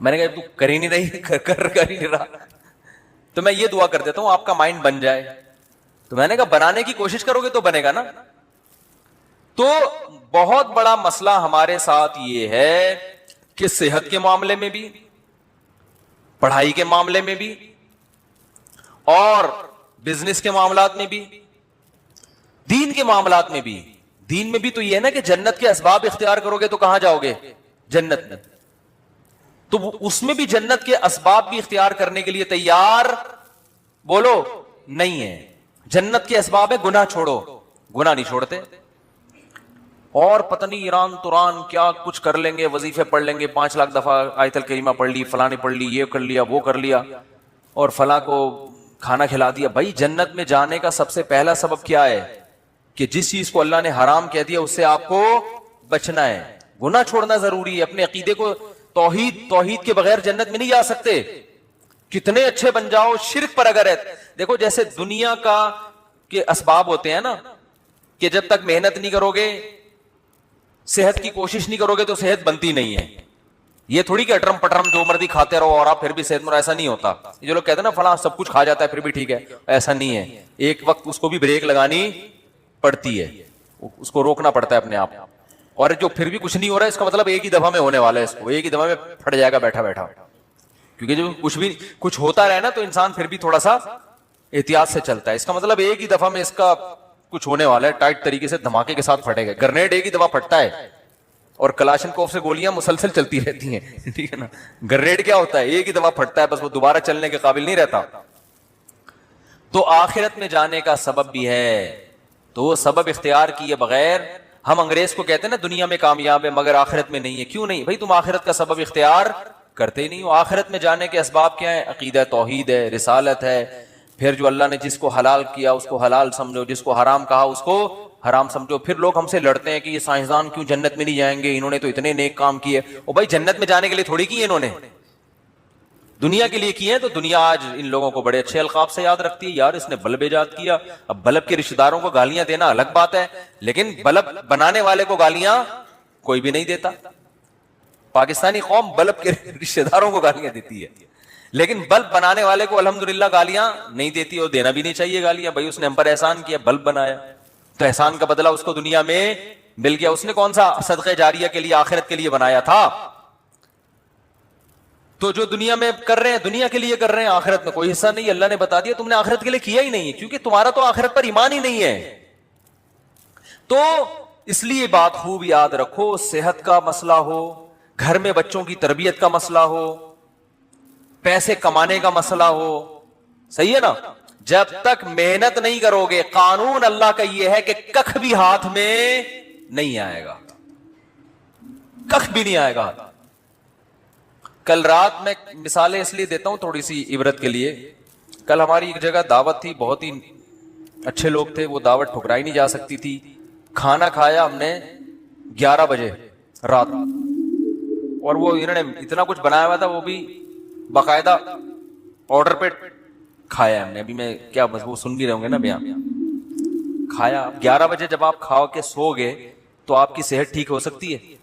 میں نے کہا تو کر ہی نہیں رہی, کر ہی نہیں رہا, تو میں یہ دعا کر دیتا ہوں آپ کا مائنڈ بن جائے. تو میں نے کہا بنانے کی کوشش کرو گے تو بنے گا نا. تو بہت بڑا مسئلہ ہمارے ساتھ یہ ہے کہ صحت کے معاملے میں بھی, پڑھائی کے معاملے میں بھی, اور بزنس کے معاملات میں بھی, دین کے معاملات میں بھی. دین میں بھی تو یہ ہے نا کہ جنت کے اسباب اختیار کرو گے تو کہاں جاؤ گے, جنت میں. تو اس میں بھی جنت کے اسباب بھی اختیار کرنے کے لیے تیار بولو نہیں ہے. جنت کے اسباب ہے گناہ چھوڑو, گناہ نہیں چھوڑتے, اور پتہ نہیں ایران توران کیا کچھ کر لیں گے, وظیفے پڑھ لیں گے, 5 لاکھ دفعہ آیت الکریمہ پڑھ لی, فلاں نے پڑھ لی, یہ کر لیا, وہ کر لیا, اور فلاں کو کھانا کھلا دیا. بھائی جنت میں جانے کا سب سے پہلا سبب کیا ہے کہ جس چیز کو اللہ نے حرام کہہ دیا اس سے آپ کو بچنا ہے. گناہ چھوڑنا ضروری ہے. اپنے عقیدے کو توحید کے بغیر جنت میں نہیں جا سکتے, کتنے اچھے بن جاؤ, شرک پر اگر ہے. دیکھو جیسے دنیا کا کے اسباب ہوتے ہیں نا, کہ جب تک محنت نہیں کرو گے, صحت کی کوشش نہیں کرو گے تو صحت بنتی نہیں ہے. یہ تھوڑی کہ اٹرم پٹرم جو مرضی کھاتے رہو اور آپ پھر بھی صحت مند, ایسا نہیں ہوتا. یہ جو لوگ کہتے ہیں نا فلاں سب کچھ کھا جاتا ہے پھر بھی ٹھیک ہے, ایسا نہیں ہے. ایک وقت اس کو بھی بریک لگانی پڑتی ہے, اس کو روکنا پڑتا ہے اپنے آپ. اور جو پھر بھی کچھ نہیں ہو رہا ہے اس کا مطلب ایک ہی دفعہ میں ہونے والا ہے, اس کو ایک ہی دفعہ میں پھٹ جائے گا بیٹھا بیٹھا. کیونکہ جو کچھ ہوتا رہے نا تو انسان پھر بھی تھوڑا سا احتیاط سے چلتا ہے. اس کا مطلب ایک ہی دفعہ میں اس کا کچھ ہونے والا ہے, ٹائٹ طریقے سے دھماکے کے ساتھ پھٹے گا. گرنیڈ ایک ہی دفعہ پھٹتا ہے اور کلاشن کوف سے گولیاں مسلسل چلتی رہتی ہیں, ٹھیک ہے نا. گرنیڈ کیا ہوتا ہے, ایک ہی دفعہ پھٹتا ہے بس, وہ دوبارہ چلنے کے قابل نہیں رہتا. تو آخرت میں جانے کا سبب بھی ہے, تو وہ سبب اختیار کیے بغیر ہم انگریز کو کہتے ہیں نا دنیا میں کامیاب ہے مگر آخرت میں نہیں ہے. کیوں نہیں بھائی, تم آخرت کا سبب اختیار کرتے ہی نہیں ہو. آخرت میں جانے کے اسباب کیا ہیں, عقیدہ توحید ہے, رسالت ہے. پھر جو اللہ نے جس کو حلال کیا اس کو حلال سمجھو, جس کو حرام کہا اس کو حرام سمجھو. پھر لوگ ہم سے لڑتے ہیں کہ یہ سائنسدان کیوں جنت میں نہیں جائیں گے, انہوں نے تو اتنے نیک کام کیے. او بھائی جنت میں جانے کے لیے تھوڑی کیے انہوں نے, دنیا کے لیے کیے ہیں. تو دنیا آج ان لوگوں کو بڑے اچھے القاب سے یاد رکھتی ہے, یار اس نے بلب ایجاد کیا. اب بلب کے رشتہ داروں کو گالیاں دینا الگ بات ہے, لیکن بلب بنانے والے کو گالیاں کوئی بھی نہیں دیتا. پاکستانی قوم بلب کے رشتہ داروں کو گالیاں دیتی ہے, لیکن بلب بنانے والے کو الحمدللہ گالیاں نہیں دیتی، اور دینا بھی نہیں چاہیے گالیاں، بھائی اس نے ہم پر احسان کیا، بلب بنایا تو احسان کا بدلہ اس کو دنیا میں مل گیا. اس نے کون سا صدقہ جاریہ کے لیے آخرت کے لیے بنایا تھا؟ تو جو دنیا میں کر رہے ہیں دنیا کے لیے کر رہے ہیں، آخرت میں کوئی حصہ نہیں. اللہ نے بتا دیا تم نے آخرت کے لیے کیا ہی نہیں ہے، کیونکہ تمہارا تو آخرت پر ایمان ہی نہیں ہے. تو اس لیے بات خوب یاد رکھو، صحت کا مسئلہ ہو، گھر میں بچوں کی تربیت کا مسئلہ ہو، پیسے کمانے کا مسئلہ ہو، صحیح ہے نا، جب تک محنت نہیں کرو گے، قانون اللہ کا یہ ہے کہ کخ بھی ہاتھ میں نہیں آئے گا، کخ بھی نہیں آئے گا. کل رات میں مثالیں اس لیے دیتا ہوں تھوڑی سی عبرت کے لیے. کل ہماری ایک جگہ دعوت تھی، بہت ہی اچھے لوگ تھے، وہ دعوت ٹھکرائی نہیں جا سکتی تھی. کھانا کھایا ہم نے 11 بجے رات، اور وہ انہوں نے اتنا کچھ بنایا ہوا تھا، وہ بھی باقاعدہ آرڈر پہ کھایا ہم نے. ابھی میں کیا وہ سن بھی رہے ہوں گے نا بیان. کھایا 11 بجے، جب آپ کھا کے سو گئے تو آپ کی صحت ٹھیک ہو سکتی ہے؟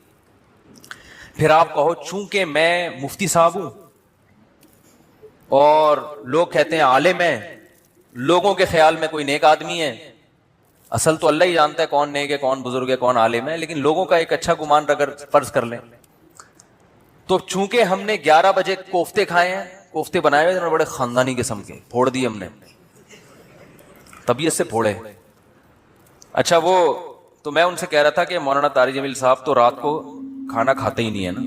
پھر آپ کہو چونکہ میں مفتی صاحب ہوں اور لوگ کہتے ہیں عالم ہے، لوگوں کے خیال میں کوئی نیک آدمی ہے. اصل تو اللہ ہی جانتا ہے کون نیک ہے، کون بزرگ ہے، کون عالم ہے، لیکن لوگوں کا ایک اچھا گمان اگر فرض کر لیں تو چونکہ ہم نے 11 بجے کوفتے کھائے ہیں، کوفتے بنائے ہوئے تھے بڑے خاندانی قسم کے، پھوڑ دیے ہم نے، طبیعت سے پھوڑے. اچھا وہ تو میں ان سے کہہ رہا تھا کہ مولانا طارق جمیل صاحب تو رات کو کھانا کھاتے ہی نہیں ہے نا،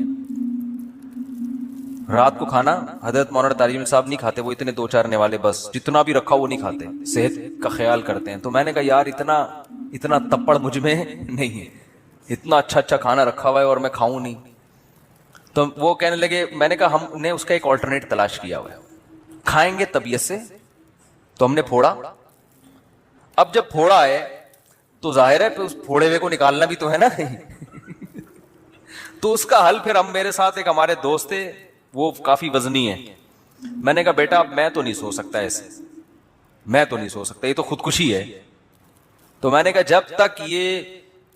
رات کو کھانا حضرت مولانا طارق جمیل صاحب نہیں کھاتے، وہ اتنے 2-4 والے بس جتنا بھی رکھا وہ نہیں کھاتے، صحت کا خیال کرتے ہیں. تو میں نے کہا یار اتنا تپڑ مجھ میں نہیں ہے، اتنا اچھا کھانا رکھا ہوا ہے اور میں کھاؤں نہیں. تو وہ کہنے لگے، میں نے کہا ہم نے اس کا ایک آلٹرنیٹ تلاش کیا ہوا ہے، کھائیں گے طبیعت سے. تو ہم نے پھوڑا. اب جب پھوڑا ہے تو ظاہر ہے پھر اس پھوڑے ہوئے کو نکالنا بھی تو ہے نا. تو اس کا حل پھر ہم، میرے ساتھ ایک ہمارے دوست تھے، وہ کافی وزنی ہے. میں نے کہا بیٹا میں تو نہیں سو سکتا ایسے، میں تو نہیں سو سکتا، یہ تو خودکشی ہے. تو میں نے کہا جب تک یہ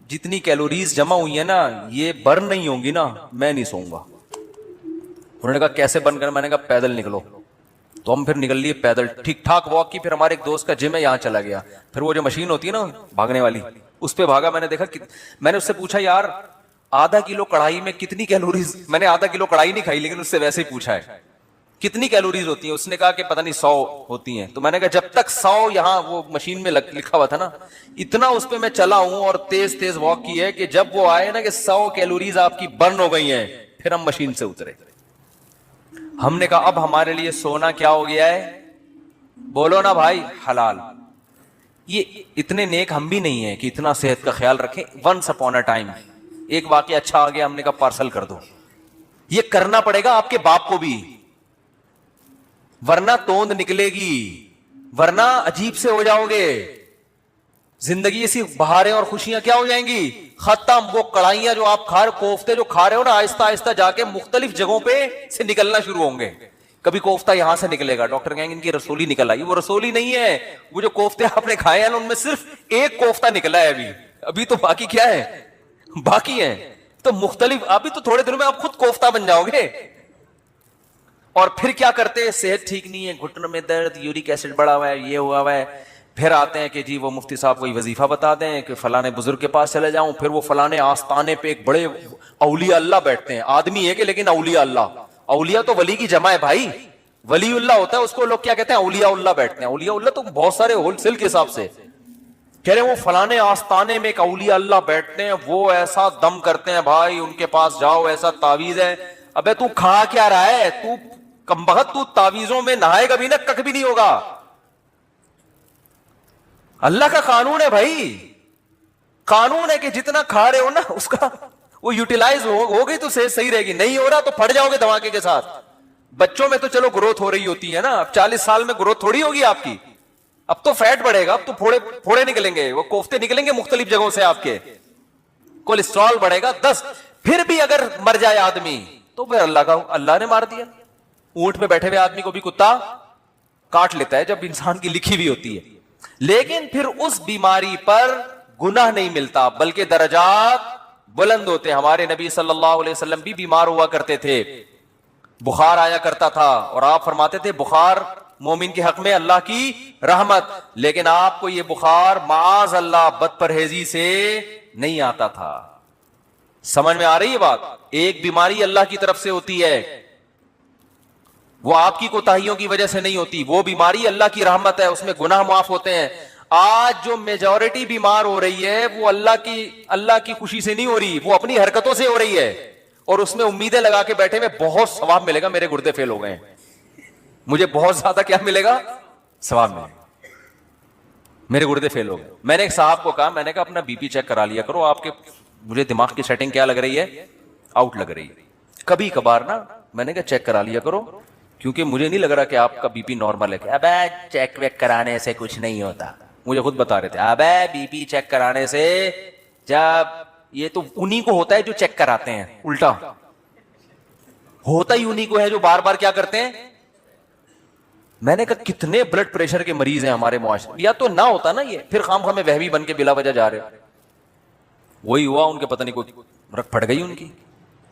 جتنی کیلوریز جمع ہوئی ہیں نا یہ برن نہیں ہوں گی نا میں نہیں سوؤں گا. انہوں نے کہا کیسے برن کرنا؟ میں نے کہا پیدل نکلو. تو ہم پھر نکل لیے پیدل، ٹھیک ٹھاک واک کی. پھر ہمارے ایک دوست کا جم ہے یہاں چلا گیا، پھر وہ جو مشین ہوتی ہے نا بھاگنے والی اس پہ بھاگا. میں نے دیکھا، میں نے اس سے پوچھا یار آدھا کلو کڑھائی میں کتنی کیلوریز، میں نے آدھا کلو کڑھائی نہیں کھائی لیکن اس سے ویسے ہی پوچھا ہے کتنی کیلوریز ہوتی ہیں. اس نے کہا کہ پتہ نہیں 100 ہوتی ہیں. تو میں نے کہا جب تک 100 یہاں وہ مشین میں لکھا ہوا تھا نا، اتنا اس پہ میں چلا ہوں اور تیز تیز واک کی ہے کہ جب وہ آئے نا کہ 100 کیلوریز آپ کی برن ہو گئی ہیں پھر ہم مشین سے اترے. ہم نے کہا اب ہمارے لیے سونا کیا ہو گیا ہے؟ بولو نا بھائی، حلال. یہ اتنے نیک ہم بھی نہیں ہیں کہ اتنا صحت کا خیال رکھیں. ونس اپون اے ٹائم ایک واقعہ اچھا آ گیا، ہم نے کہا پارسل کر دو. یہ کرنا پڑے گا آپ کے باپ کو بھی، ورنہ توند نکلے گی، ورنہ عجیب سے ہو جاؤ گے. زندگی ایسی بہاریں اور خوشیاں کیا ہو جائیں گی، ختم. وہ کڑھائیاں جو آپ کوفتے جو کھا رہے ہو نا، آہستہ آہستہ جا کے مختلف جگہوں پہ سے نکلنا شروع ہوں گے. کبھی کوفتہ یہاں سے نکلے گا، ڈاکٹر کہیں گے ان کی رسولی نکل آئی. وہ رسولی نہیں ہے، وہ جو کوفتے آپ نے کھائے ہیں نا ان میں صرف ایک کوفتہ نکلا ہے ابھی تو باقی کیا ہے، باقی ہے. تو مختلف، ابھی تو تھوڑے دنوں میں آپ خود کوفتہ بن جاؤ گے. اور پھر کیا کرتے ہیں، صحت ٹھیک نہیں ہے، گھٹنوں میں درد، یورک ایسڈ بڑھا ہوا ہے، یہ ہوا ہوا ہے. پھر آتے ہیں کہ جی وہ مفتی صاحب کوئی وظیفہ بتا دیں کہ فلانے بزرگ کے پاس چلے جاؤں. پھر وہ فلانے آستانے پہ ایک بڑے اولیاء اللہ بیٹھتے ہیں، آدمی ہے کہ لیکن اولیاء اللہ. اولیاء تو ولی کی جمع ہے بھائی، ولی اللہ ہوتا ہے، اس کو لوگ کیا کہتے ہیں، اولیاء اللہ بیٹھتے ہیں. اولیاء اللہ تو بہت سارے ہول سیل کے حساب سے کہہ رہے ہیں. وہ فلانے آستانے میں ایک اولیاء اللہ بیٹھتے ہیں، وہ ایسا دم کرتے ہیں بھائی، ان کے پاس جاؤ، ایسا تعویذ ہے. ابے تو کھا کیا رہا ہے تو کمبخت، تو تعویذوں میں نہائے گا بھی نہ کک بھی نہیں ہوگا. اللہ کا قانون ہے بھائی، قانون ہے کہ جتنا کھا رہے ہو نا اس کا وہ یوٹیلائز ہو گئی تو صحیح رہے گی. نہیں ہو رہا تو پھٹ جاؤ گے دھماکے کے ساتھ. بچوں میں تو چلو گروتھ ہو رہی ہوتی ہے نا، اب 40 سال میں گروتھ تھوڑی ہوگی آپ کی. اب تو فیٹ بڑھے گا، اب تو پھوڑے نکلیں گے، وہ کوفتے نکلیں گے مختلف جگہوں سے آپ کے، کولیسٹرول بڑھے گا 10. پھر بھی اگر مر جائے آدمی تو پھر اللہ نے مار دیا. اونٹ پہ بیٹھے ہوئے آدمی کو بھی کتا کاٹ لیتا ہے جب انسان کی لکھی بھی ہوتی ہے. لیکن پھر اس بیماری پر گناہ نہیں ملتا بلکہ درجات بلند ہوتے ہیں. ہمارے نبی صلی اللہ علیہ وسلم بھی بیمار ہوا کرتے تھے. بخار آیا کرتا تھا اور آپ فرماتے تھے بخار مومن کے حق میں اللہ کی رحمت، لیکن آپ کو یہ بخار معاذ اللہ بد پرہیزی سے نہیں آتا تھا. سمجھ میں آ رہی ہے بات؟ ایک بیماری اللہ کی طرف سے ہوتی ہے، وہ آپ کی کوتاہیوں کی وجہ سے نہیں ہوتی. وہ بیماری اللہ کی رحمت ہے، اس میں گناہ معاف ہوتے ہیں. آج جو میجورٹی بیمار ہو رہی ہے وہ اللہ کی خوشی سے نہیں ہو رہی، وہ اپنی حرکتوں سے ہو رہی ہے، اور اس میں امیدیں لگا کے بیٹھے میں بہت ثواب ملے گا، میرے گردے فیل ہو گئے ہیں، مجھے بہت زیادہ کیا ملے گا؟ ثواب ملے گا، میرے گردے فیل ہو گئے. میں نے ایک صاحب کو کہا، میں نے کہا اپنا بی پی چیک کرا لیا کرو، آپ کے مجھے دماغ کی سیٹنگ کیا لگ رہی ہے؟ آؤٹ لگ رہی ہے. کبھی کبھار نا میں نے کہا چیک کرا لیا کرو، کیونکہ مجھے نہیں لگ رہا کہ آپ کا بی پی نارمل ہے. ابے چیک ویک کرانے سے کچھ نہیں ہوتا، مجھے خود بتا رہے تھے ابے بی پی چیک کرانے سے، جب یہ تو انہی کو ہوتا ہے جو چیک کراتے ہیں، الٹا ہوتا ہی انہی کو ہے جو بار بار کیا کرتے ہیں. میں نے کہا کتنے بلڈ پریشر کے مریض ہیں ہمارے معاشرے، یا تو نہ ہوتا نا یہ، پھر خام خواہ میں وہمی بن کے بلا وجہ جا رہے. وہی ہوا ان کے پتہ نہیں کوئی رکھ پڑ گئی، ان کی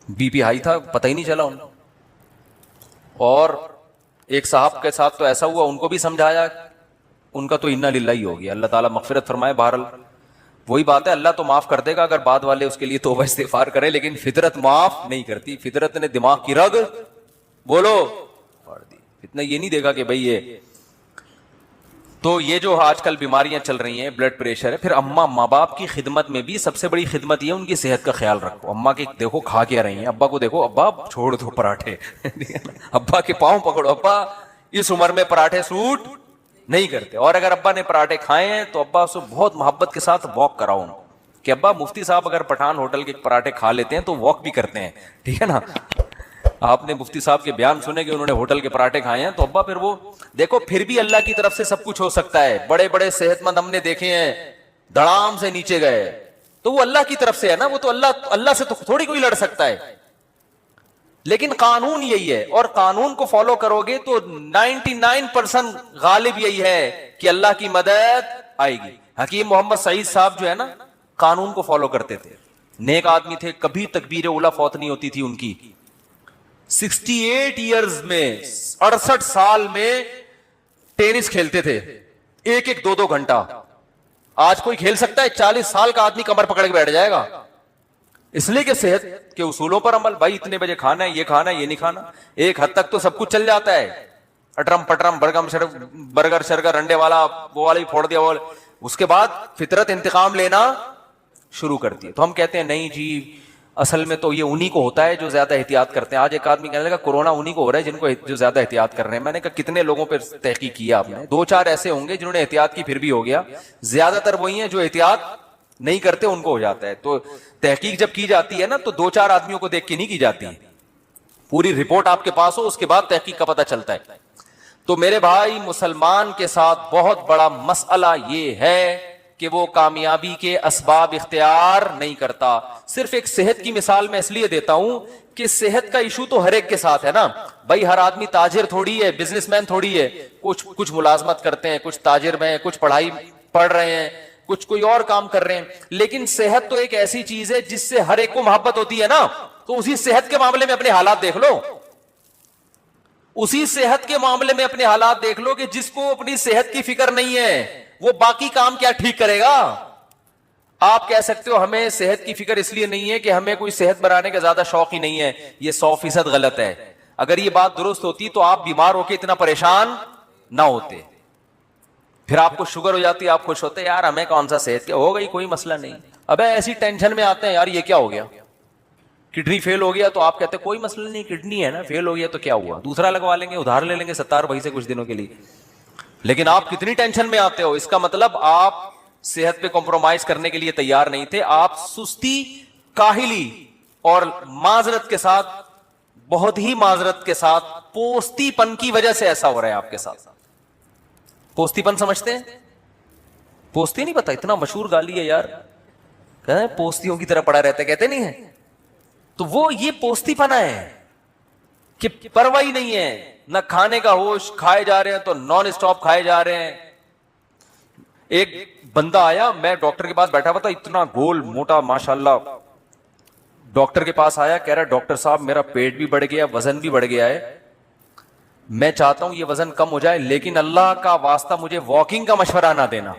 بی پی ہائی تھا پتہ ہی نہیں چلا ان. اور ایک صاحب کے ساتھ تو ایسا ہوا، ان کو بھی سمجھایا، ان کا تو انا للہ ہی ہو گیا، اللہ تعالیٰ مغفرت فرمائے. بہرحال وہی بات ہے، اللہ تو معاف کر دے گا اگر بعد والے اس کے لیے توبہ استغفار کرے، لیکن فطرت معاف نہیں کرتی. فطرت نے دماغ کی رگ بولو پاڑ دی. اتنا یہ نہیں دیکھا کہ بھئی یہ تو یہ جو آج کل بیماریاں چل رہی ہیں، بلڈ پریشر ہے. پھر اماں ماں باپ کی خدمت میں بھی سب سے بڑی خدمت یہ ہے ان کی صحت کا خیال رکھو. اماں کے دیکھو کھا کے رہی ہیں، ابا کو دیکھو ابا چھوڑ دو پراٹھے ابا کے پاؤں پکڑو، ابا اس عمر میں پراٹھے سوٹ نہیں کرتے. اور اگر ابا نے پراٹھے کھائے ہیں تو ابا سے بہت محبت کے ساتھ واک کراؤ ان کو، کہ ابا مفتی صاحب اگر پٹھان ہوٹل کے پراٹھے کھا لیتے ہیں تو واک بھی کرتے ہیں، ٹھیک ہے نا. آپ نے مفتی صاحب کے بیان سنے کہ انہوں نے ہوٹل کے پراٹھے کھائے ہیں، تو ابا پھر وہ دیکھو پھر بھی اللہ کی طرف سے سب کچھ ہو سکتا ہے. بڑے بڑے صحت مند ہم نے دیکھے ہیں دڑام سے نیچے گئے، تو وہ اللہ کی طرف سے ہے نا، وہ تو اللہ سے تو تھوڑی کوئی لڑ سکتا ہے. لیکن قانون یہی ہے، اور قانون کو فالو کرو گے تو 99% غالب یہی ہے کہ اللہ کی مدد آئے گی. حکیم محمد سعید صاحب جو ہے نا قانون کو فالو کرتے تھے، نیک آدمی تھے، کبھی تکبیر اولیٰ فوت نہیں ہوتی تھی ان کی. 68 ایئرز میں 68 سال میں ٹینس کھیلتے تھے، ایک ایک دو گھنٹہ. آج کوئی کھیل سکتا ہے؟ 40 سال کا آدمی کمر پکڑ کے بیٹھ جائے گا، اس لیے کہ صحت کے اصولوں پر عمل. بھائی اتنے بجے کھانا ہے، یہ کھانا ہے، یہ نہیں کھانا. ایک حد تک تو سب کچھ چل جاتا ہے، اٹرم پٹرم برگر شرگر انڈے والا وہ والا ہی پھوڑ دیا وہ. اس کے بعد فطرت انتقام لینا شروع کرتی ہے. تو ہم کہتے ہیں نہیں جی اصل میں تو یہ انہی کو ہوتا ہے جو زیادہ احتیاط کرتے ہیں. آج ایک آدمی کہنے لگا کورونا انہی کو ہو رہا ہے جن کو جو زیادہ احتیاط کر رہے ہیں. میں نے کہا کتنے لوگوں پہ تحقیق کیا آپ نے؟ 2-4 ایسے ہوں گے جنہوں نے احتیاط کی پھر بھی ہو گیا، زیادہ تر وہی ہیں جو احتیاط نہیں کرتے ان کو ہو جاتا ہے. تو تحقیق جب کی جاتی ہے نا تو 2-4 آدمیوں کو دیکھ کے نہیں کی جاتی، پوری رپورٹ آپ کے پاس ہو اس کے بعد تحقیق کا پتہ چلتا ہے. تو میرے بھائی مسلمان کے ساتھ بہت بڑا مسئلہ یہ ہے کہ وہ کامیابی کے اسباب اختیار نہیں کرتا. صرف ایک صحت کی مثال میں اس لیے دیتا ہوں کہ صحت کا ایشو تو ہر ایک کے ساتھ ہے نا بھائی. ہر آدمی تاجر تھوڑی ہے، بزنس مین تھوڑی ہے. کچھ ملازمت کرتے ہیں، کچھ تاجر میں، کچھ پڑھائی پڑھ رہے ہیں، کچھ کوئی اور کام کر رہے ہیں. لیکن صحت تو ایک ایسی چیز ہے جس سے ہر ایک کو محبت ہوتی ہے نا. تو اسی صحت کے معاملے میں اپنے حالات دیکھ لو، اسی صحت کے معاملے میں اپنے حالات دیکھ لو کہ جس کو اپنی صحت کی فکر نہیں ہے وہ باقی کام کیا ٹھیک کرے گا. آپ کہہ سکتے ہو ہمیں صحت کی فکر اس لیے نہیں ہے کہ ہمیں کوئی صحت بنانے کا زیادہ شوق ہی نہیں ہے. یہ 100% غلط ہے. اگر یہ بات درست ہوتی تو آپ بیمار ہو کے اتنا پریشان نہ ہوتے. پھر آپ کو شوگر ہو جاتی، آپ خوش ہوتے یار ہمیں کون سا صحت کیا ہو گئی، کوئی مسئلہ نہیں. ابے ایسی ٹینشن میں آتے ہیں یار یہ کیا ہو گیا، کڈنی فیل ہو گیا، تو آپ کہتے ہیں کوئی مسئلہ نہیں، کڈنی ہے نا، فیل ہو گیا تو کیا ہوا، دوسرا لگوا لیں گے، ادھار لے لیں گے 70 بھائی سے کچھ دنوں کے لیے. لیکن آپ کتنی ٹینشن میں آتے ہو، اس کا مطلب آپ صحت پہ کمپرومائز کرنے کے لیے تیار نہیں تھے. آپ سستی، کاہلی اور معذرت کے ساتھ، بہت ہی معذرت کے ساتھ، پوستی پن کی وجہ سے ایسا ہو رہا ہے آپ کے ساتھ. پوستی پن سمجھتے ہیں؟ پوستی نہیں پتا، اتنا مشہور گالی ہے یار، کہتے ہیں پوستیوں کی طرح پڑا رہتا ہے، کہتے نہیں ہے. تو وہ یہ پوستی پنا ہے کہ پرواہی نہیں ہے، نہ کھانے کا ہوش، کھائے جا رہے ہیں تو نان اسٹاپ کھائے جا رہے ہیں. ایک بندہ آیا، میں ڈاکٹر کے پاس بیٹھا ہوا تھا، اتنا گول موٹا ماشاءاللہ ڈاکٹر کے پاس آیا, کہہ رہا ڈاکٹر صاحب میرا پیٹ بھی بڑھ گیا, وزن بھی بڑھ گیا ہے, میں چاہتا ہوں یہ وزن کم ہو جائے, لیکن اللہ کا واسطہ مجھے واکنگ کا مشورہ نہ دینا.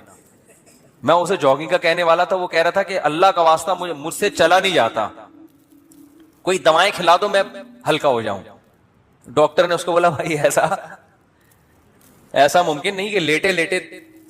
میں اسے جاگنگ کا کہنے والا تھا, وہ کہہ رہا تھا کہ اللہ کا واسطہ مجھ سے چلا نہیں جاتا, کوئی دوائیں کھلا دو میں ہلکا ہو جاؤں. ڈاکٹر نے اس کو بولا بھائی ایسا ممکن نہیں کہ لیٹے لیٹے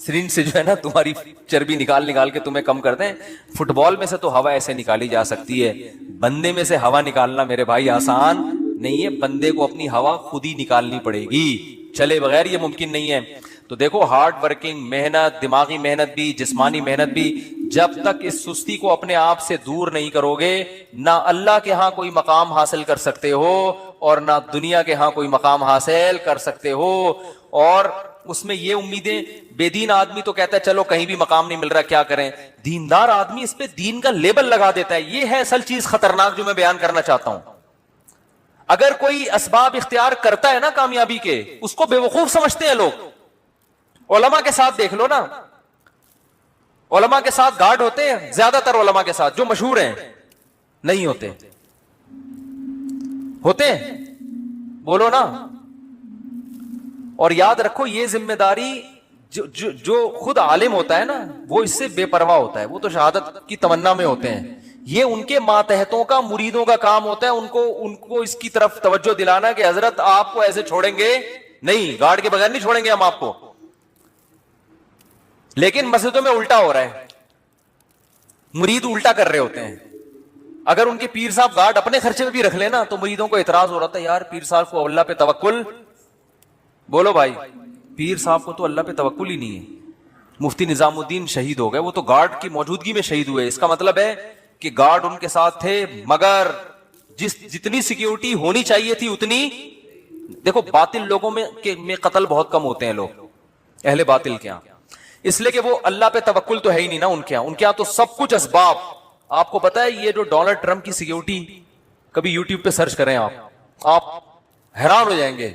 سرنج سے جو ہے نا تمہاری چربی نکال کے تمہیں کم کر دیں. فٹ بال میں سے تو ہوا ایسے نکالی جا سکتی ہے, بندے میں سے ہوا نکالنا میرے بھائی آسان نہیں ہے. بندے کو اپنی ہوا خود ہی نکالنی پڑے گی, چلے بغیر یہ ممکن نہیں ہے. تو دیکھو ہارڈ ورکنگ محنت, دماغی محنت بھی, جسمانی محنت بھی, جب تک اس سستی کو اپنے آپ سے دور نہیں کرو گے, نہ اللہ کے ہاں کوئی مقام حاصل کر سکتے ہو اور نہ دنیا کے ہاں کوئی مقام حاصل کر سکتے ہو. اور اس میں یہ امیدیں, بے دین آدمی تو کہتا ہے چلو کہیں بھی مقام نہیں مل رہا کیا کریں, دیندار آدمی اس پہ دین کا لیبل لگا دیتا ہے. یہ ہے اصل چیز خطرناک جو میں بیان کرنا چاہتا ہوں. اگر کوئی اسباب اختیار کرتا ہے نا کامیابی کے, اس کو بے وقوف سمجھتے ہیں لوگ. علماء کے ساتھ دیکھ لو نا, علماء کے ساتھ گارڈ ہوتے ہیں, زیادہ تر علماء کے ساتھ جو مشہور ہیں نہیں ہوتے, ہوتے ہیں بولو نا. اور یاد رکھو یہ ذمہ داری جو خود عالم ہوتا ہے نا وہ اس سے بے پرواہ ہوتا ہے, وہ تو شہادت کی تمنا میں ہوتے ہیں. یہ ان کے ماتحتوں کا, مریدوں کا کام ہوتا ہے ان کو اس کی طرف توجہ دلانا کہ حضرت آپ کو ایسے چھوڑیں گے نہیں, گارڈ کے بغیر نہیں چھوڑیں گے ہم آپ کو. لیکن مسجدوں میں الٹا ہو رہا ہے, مرید الٹا کر رہے ہوتے ہیں. اگر ان کے پیر صاحب گارڈ اپنے خرچے میں بھی رکھ لینا تو مریدوں کو اعتراض ہو رہا تھا, یار پیر صاحب کو اللہ پہ توکل, بولو بھائی پیر صاحب کو تو اللہ پہ توکل ہی نہیں ہے. مفتی نظام الدین شہید ہو گئے, وہ تو گارڈ کی موجودگی میں شہید ہوئے. اس کا مطلب ہے کہ گارڈ ان کے ساتھ تھے مگر جتنی سیکیورٹی ہونی چاہیے تھی اتنی. دیکھو باطل لوگوں میں قتل بہت کم ہوتے ہیں لوگ اہل باطل کے یہاں, اس لیے کہ وہ اللہ پہ توکل تو ہے ہی نہیں نا ان کے یہاں تو سب کچھ اسباب. آپ کو پتا ہے یہ جو ڈونلڈ ٹرمپ کی سیکیورٹی, کبھی یوٹیوب پہ سرچ کریں آپ حیران ہو جائیں گے.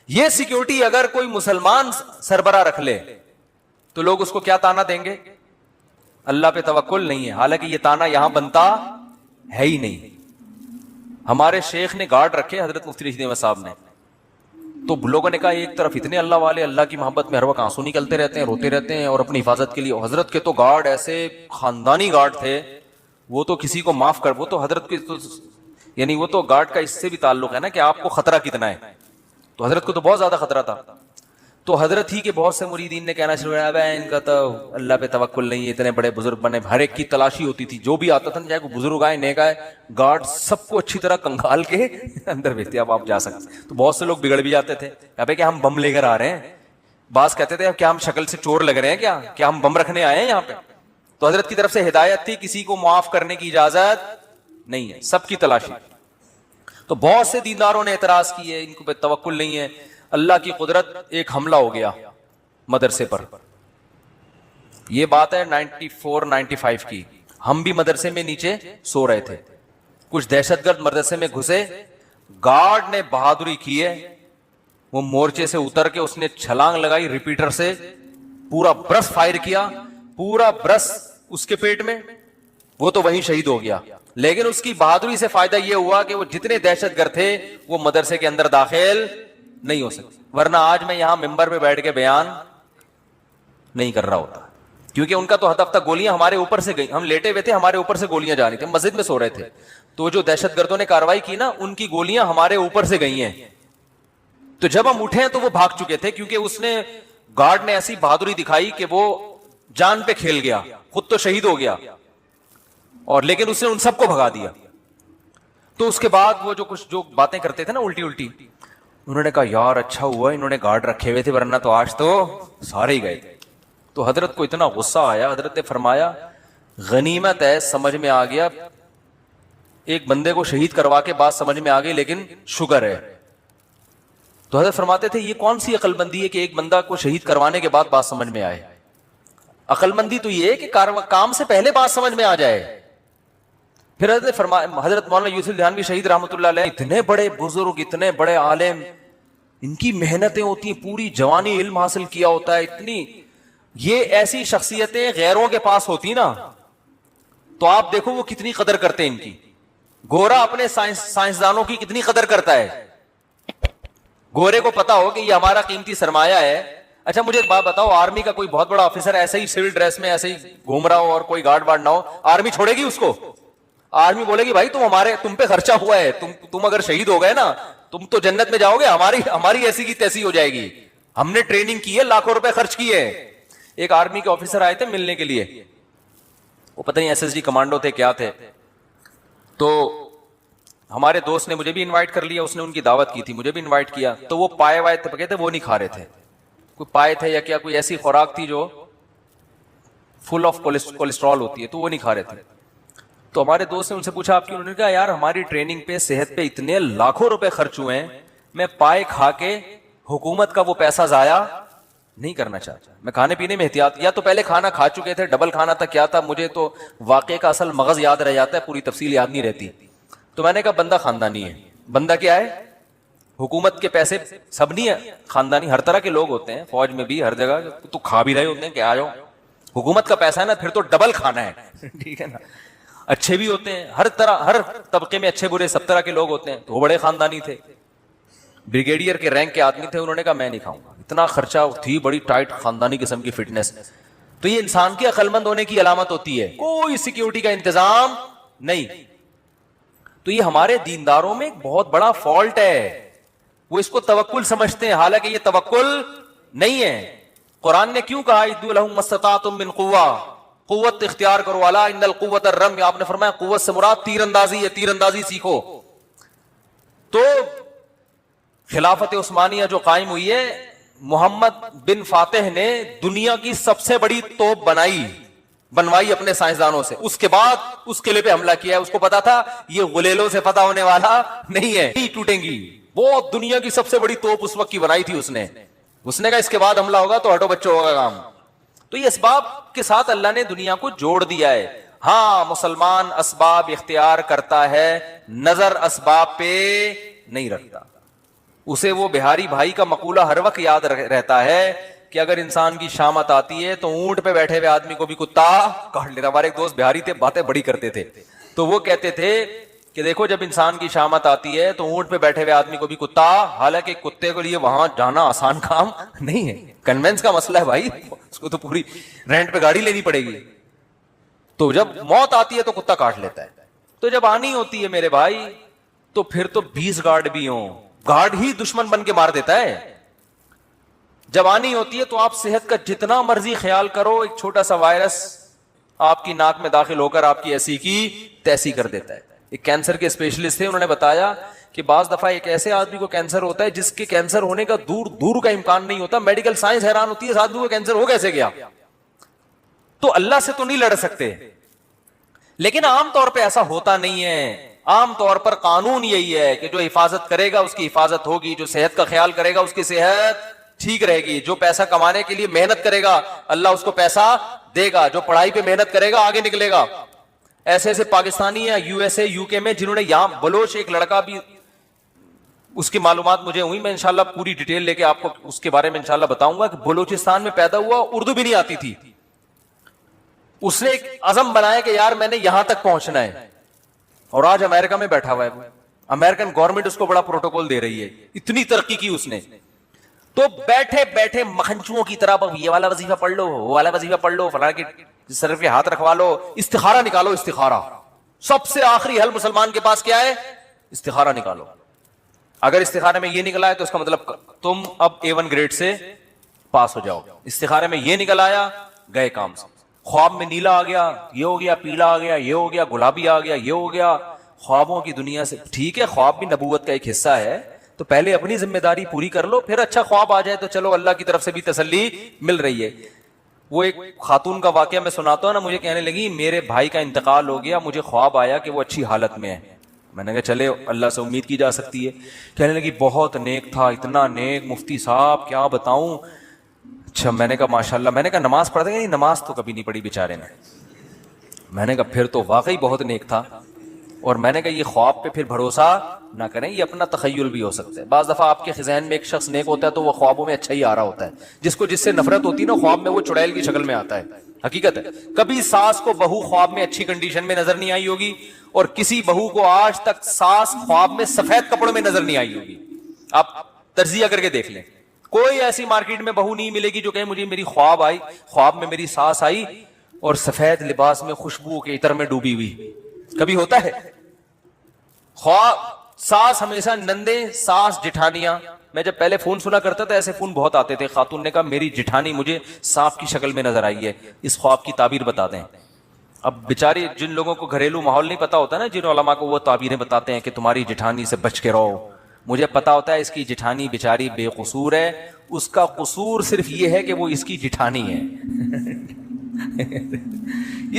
یہ سیکیورٹی اگر کوئی مسلمان سربراہ رکھ لے تو لوگ اس کو کیا تانا دیں گے, اللہ پہ توکل نہیں ہے. حالانکہ یہ تانا یہاں بنتا ہے ہی نہیں. ہمارے شیخ نے گارڈ رکھے حضرت مفتی رشید احمد صاحب نے, تو لوگوں نے کہا ایک طرف اتنے اللہ والے, اللہ کی محبت میں ہر وقت آنسو نکلتے رہتے ہیں, روتے رہتے ہیں اور اپنی حفاظت کے لیے. حضرت کے تو گارڈ ایسے خاندانی گارڈ تھے, وہ تو کسی کو معاف کر, وہ تو حضرت کے یعنی وہ تو گارڈ کا اس سے بھی تعلق ہے نا کہ آپ کو خطرہ کتنا ہے. تو حضرت کو تو بہت زیادہ خطرہ تھا. تو حضرت ہی کے بہت سے مریدین نے کہنا شروع کیا ان کا تو اللہ پہ توکل نہیں ہے, اتنے بڑے بزرگ بنے. ہر ایک کی تلاشی ہوتی تھی, جو بھی آتا تھا چاہے کوئی بزرگ آئے نیک آئے, گارڈ سب کو اچھی طرح کنگال کے اندر بھیجتے اب آپ جا سکتے. تو بہت سے لوگ بگڑ بھی جاتے تھے, کہ ہم بم لے کر آ رہے ہیں. بعض کہتے تھے کیا ہم شکل سے چور لگ رہے ہیں, کیا ہم بم رکھنے آئے ہیں یہاں پہ. تو حضرت کی طرف سے ہدایت تھی کسی کو معاف کرنے کی اجازت نہیں ہے, سب کی تلاشی. تو بہت سے دینداروں نے اعتراض کیے ان کو پہ توکل نہیں ہے. اللہ کی قدرت, ایک حملہ ہو گیا مدرسے پر. یہ بات ہے 94-95 کی. ہم بھی مدرسے میں نیچے سو رہے تھے, کچھ دہشت گرد مدرسے میں گھسے, گارڈ نے بہادری کی ہے, وہ مورچے سے اتر کے اس نے چھلانگ لگائی, ریپیٹر سے پورا برس فائر کیا, پورا برس اس کے پیٹ میں, وہ تو وہیں شہید ہو گیا. لیکن اس کی بہادری سے فائدہ یہ ہوا کہ وہ جتنے دہشت گرد تھے وہ مدرسے کے اندر داخل نہیں ہو سکتے. ورنہ آج میں یہاں ممبر پہ بیٹھ کے بیان نہیں کر رہا ہوتا, کیونکہ ان کا تو ہدف تھا گولیاں ہمارے اوپر سے گئی. ہم لیٹے ہوئے تھے, ہمارے اوپر سے گولیاں جا رہی تھی, مسجد میں سو رہے تھے. تو جو دہشت گردوں نے کاروائی کی نا, ان کی گولیاں ہمارے اوپر سے گئی ہیں. تو جب ہم اٹھے تو وہ بھاگ چکے تھے, کیونکہ اس نے گارڈ نے ایسی بہادری دکھائی کہ وہ جان پہ کھیل گیا, خود تو شہید ہو گیا اور لیکن اس نے ان سب کو بھگا دیا. تو اس کے بعد وہ جو باتیں کرتے تھے نا الٹی الٹی, انہوں نے کہا یار اچھا ہوا انہوں نے گارڈ رکھے ہوئے تھے, ورنہ تو آج تو سارے ہی گئے تھے. تو حضرت کو اتنا غصہ آیا, حضرت نے فرمایا غنیمت ہے, سمجھ میں آ گیا, ایک بندے کو شہید کروا کے بات سمجھ میں آ گئی, لیکن شکر ہے. تو حضرت فرماتے تھے یہ کون سی عقل مندی ہے کہ ایک بندہ کو شہید کروانے کے بعد بات سمجھ میں آئے. عقل مندی تو یہ ہے کہ کام سے پہلے بات سمجھ میں آ جائے. پھر حضرت فرمایا, حضرت مولانا یوسف دھیانوی شہید رحمۃ اللہ علیہ, اتنے بڑے بزرگ, اتنے بڑے عالم, ان کی محنتیں ہوتی ہیں, پوری جوانی علم حاصل کیا ہوتا ہے, اتنی یہ ایسی شخصیتیں غیروں کے پاس ہوتی نا تو آپ دیکھو وہ کتنی قدر کرتے ہیں ان کی. گورا اپنے سائنسدانوں کی کتنی قدر کرتا ہے. گورے کو پتا ہو کہ یہ ہمارا قیمتی سرمایہ ہے. اچھا مجھے ایک بات بتاؤ, آرمی کا کوئی بہت بڑا آفیسر ایسے ہی سول ڈریس میں ایسے ہی گھوم رہا ہو اور کوئی گارڈ وارڈ نہ ہو, آرمی چھوڑے گی اس کو؟ آرمی بولے گی بھائی تم پہ خرچہ ہوا ہے, تم اگر شہید ہو گئے نا تم تو جنت میں جاؤ گے, ہماری ایسی کی تیسی ہو جائے گی, ہم نے ٹریننگ کی ہے, لاکھوں روپے خرچ کیے. ایک آرمی کے آفیسر آئے تھے ملنے کے لیے, وہ پتہ نہیں SSG کمانڈو تھے کیا تھے, تو ہمارے دوست نے مجھے بھی انوائٹ کر لیا, اس نے ان کی دعوت کی تھی, مجھے بھی انوائٹ کیا. تو وہ پائے وائے پکے تھے, وہ نہیں کھا رہے تھے, کوئی پائے تھے یا کیا کوئی ایسی خوراک تھی جو فل آف کولیسٹرول ہوتی ہے, تو وہ نہیں کھا رہے تھے. تو ہمارے دوست نے ان سے پوچھا آپ کی, انہوں نے کہا یار ہماری ٹریننگ پہ صحت پہ اتنے لاکھوں روپے خرچ ہوئے ہیں, میں پائے کھا کے حکومت کا وہ پیسہ ضائع نہیں کرنا چاہتا. میں کھانے پینے میں احتیاط, یا تو پہلے کھانا کھا چکے تھے, ڈبل کھانا تھا, کیا تھا مجھے تو واقعے کا اصل مغز یاد رہ جاتا ہے, پوری تفصیل یاد نہیں رہتی. تو میں نے کہا بندہ خاندانی ہے. بندہ کیا ہے؟ حکومت کے پیسے سب نہیں ہے خاندانی, ہر طرح کے لوگ ہوتے ہیں, فوج میں بھی ہر جگہ, تو کھا بھی رہے ہوتے ہیں کہ آ جاؤ, حکومت کا پیسہ ہے نا پھر تو ڈبل کھانا ہے, ٹھیک ہے نا. اچھے بھی ہوتے ہیں, ہر طرح ہر طبقے میں اچھے برے سب طرح کے لوگ ہوتے ہیں. تو وہ بڑے خاندانی تھے, بریگیڈیئر کے رینک کے آدمی تھے, انہوں نے کہا میں نہیں کھاؤں گا, اتنا خرچہ تھی, بڑی ٹائٹ خاندانی قسم کی فٹنس. تو یہ انسان کے عقل مند ہونے کی علامت ہوتی ہے, کوئی سیکیورٹی کا انتظام نہیں. تو یہ ہمارے دینداروں میں ایک بہت بڑا فالٹ ہے, وہ اس کو توکل سمجھتے ہیں, حالانکہ یہ توکل نہیں ہے. قرآن نے کیوں کہا اعدوا لہم ما استطعتم من قوہ, قوت اختیار کرو, الا ان القوۃ الرمی, آپ نے فرمایا قوت سے مراد تیر اندازی ہے, تیر اندازی سیکھو. تو خلافت عثمانیہ جو قائم ہوئی ہے, محمد بن فاتح نے دنیا کی سب سے بڑی توپ بنوائی اپنے سائنسدانوں سے, اس کے بعد اس قلعے پہ حملہ کیا ہے. اس کو پتا تھا یہ غلیلوں سے فتح ہونے والا نہیں ہے, نہیں ٹوٹیں گی. بہت دنیا کی سب سے بڑی توپ اس وقت کی بنائی تھی اس نے کہا اس کے بعد حملہ ہوگا تو ہٹو بچوں ہوگا کام. تو یہ اسباب کے ساتھ اللہ نے دنیا کو جوڑ دیا ہے. ہاں مسلمان اسباب اختیار کرتا ہے, نظر اسباب پہ نہیں رکھتا. اسے وہ بہاری بھائی کا مقولہ ہر وقت یاد رہتا ہے کہ اگر انسان کی شامت آتی ہے تو اونٹ پہ بیٹھے ہوئے آدمی کو بھی کتا کاٹ لیتا. ہمارے ایک دوست بہاری تھے, باتیں بڑی کرتے تھے, تو وہ کہتے تھے کہ دیکھو جب انسان کی شامت آتی ہے تو اونٹ پہ بیٹھے ہوئے آدمی کو بھی کتا, حالانکہ کتے کے لیے وہاں جانا آسان کام نہیں ہے, کنوینس کا مسئلہ ہے بھائی, اس کو تو پوری رینٹ پہ گاڑی لینی پڑے گی. تو جب موت آتی ہے تو کتا کاٹ لیتا ہے. تو جب آنی ہوتی ہے میرے بھائی تو پھر تو 20 گارڈ بھی ہوں, گارڈ ہی دشمن بن کے مار دیتا ہے. جب آنی ہوتی ہے تو آپ صحت کا جتنا مرضی خیال کرو, ایک چھوٹا سا وائرس آپ کی ناک میں داخل ہو کر آپ کی ایسی کی تیسی کر دیتا ہے. ایک کینسر کے اسپیشلسٹ تھے, انہوں نے بتایا کہ بعض دفعہ ایک ایسے آدمی کو کینسر ہوتا ہے جس کے کینسر ہونے کا دور کا امکان نہیں ہوتا. میڈیکل سائنس حیران ہوتی ہے اس آدمی کو کینسر ہو کیسے گیا. تو اللہ سے تو نہیں لڑ سکتے, لیکن عام طور پہ ایسا ہوتا نہیں ہے. عام طور پر قانون یہی ہے کہ جو حفاظت کرے گا اس کی حفاظت ہوگی, جو صحت کا خیال کرے گا اس کی صحت ٹھیک رہے گی, جو پیسہ کمانے کے لیے محنت کرے گا اللہ اس کو پیسہ دے گا, جو پڑھائی پہ محنت کرے گا آگے نکلے گا. ایسے ایسے پاکستانی یا USA UK میں جنہوں نے یہاں بلوچ ایک لڑکا بھی, اس کی معلومات مجھے ہوئی, میں انشاءاللہ پوری ڈیٹیل لے کے آپ کو اس کے بارے میں انشاءاللہ بتاؤں گا, کہ بلوچستان میں پیدا ہوا, اردو بھی نہیں آتی تھی. اس نے ایک عزم بنایا کہ یار میں نے یہاں تک پہنچنا ہے, اور آج امریکہ میں بیٹھا ہوا ہے. امریکن گورنمنٹ اس کو بڑا پروٹوکول دے رہی ہے, اتنی ترقی کی اس نے. تو بیٹھے بیٹھے مکھنچوؤں کی طرح یہ والا وظیفہ پڑھ لو, وہ والا وظیفہ پڑھ لو, فلاں کی سر پہ ہاتھ رکھوا لو, استخارہ نکالو. استخارہ سب سے آخری حل مسلمان کے پاس کیا ہے؟ استخارہ نکالو. اگر استخارے میں یہ نکلا ہے تو اس کا مطلب تم اب A1 گریڈ سے پاس ہو جاؤ. استخارے میں یہ نکل آیا, گئے کام سے. خواب میں نیلا آ گیا, یہ ہو گیا, پیلا آ گیا, یہ ہو گیا, گلابی آ گیا, یہ ہو گیا. خوابوں کی دنیا سے ٹھیک ہے, خواب بھی نبوت کا ایک حصہ ہے, تو پہلے اپنی ذمہ داری پوری کر لو, پھر اچھا خواب آ جائے تو چلو اللہ کی طرف سے بھی تسلی مل رہی ہے. وہ ایک خاتون کا واقعہ میں سناتا ہوں نا, مجھے کہنے لگی میرے بھائی کا انتقال ہو گیا, مجھے خواب آیا کہ وہ اچھی حالت میں ہے. میں نے کہا چلے اللہ سے امید کی جا سکتی ہے. کہنے لگی بہت نیک تھا, اتنا نیک مفتی صاحب کیا بتاؤں. اچھا, میں نے کہا ماشاءاللہ. میں نے کہا نماز پڑھتے نہیں؟ نماز تو کبھی نہیں پڑھی بیچارے نے. میں نے کہا پھر تو واقعی بہت نیک تھا. اور میں نے کہا یہ خواب پہ پھر بھروسہ نہ کریں, یہ اپنا تخیل بھی ہو سکتا ہے. بعض دفعہ آپ کے ذہن میں ایک شخص نیک ہوتا ہے تو وہ خوابوں میں اچھا ہی آ رہا ہوتا ہے, جس کو جس سے نفرت ہوتی ہے نا خواب میں وہ چڑیل کی شکل میں آتا ہے. حقیقت ہے. کبھی ساس کو بہو خواب میں اچھی کنڈیشن میں نظر نہیں آئی ہوگی, اور کسی بہو کو آج تک ساس خواب میں سفید کپڑوں میں نظر نہیں آئی ہوگی. آپ تجزیہ کر کے دیکھ لیں, کوئی ایسی مارکیٹ میں بہو نہیں ملے گی جو کہے مجھے میری خواب میں میری ساس آئی اور سفید لباس میں خوشبو کے عطر میں ڈوبی ہوئی. کبھی ہوتا ہے؟ خواب ساس ہمیشہ نندے, ساس جٹھانیاں. میں جب پہلے فون سنا کرتا تھا ایسے فون بہت آتے تھے, خاتون نے کہا میری جٹھانی مجھے سانپ کی شکل میں نظر آئی ہے, اس خواب کی تعبیر بتا دیں. اب بیچاری جن لوگوں کو گھریلو ماحول نہیں پتا ہوتا نا, جن علماء کو وہ تعبیریں بتاتے ہیں کہ تمہاری جٹھانی سے بچ کے رہو, مجھے پتا ہوتا ہے اس کی جٹھانی بیچاری بے قصور ہے, اس کا قصور صرف یہ ہے کہ وہ اس کی جٹھانی ہے.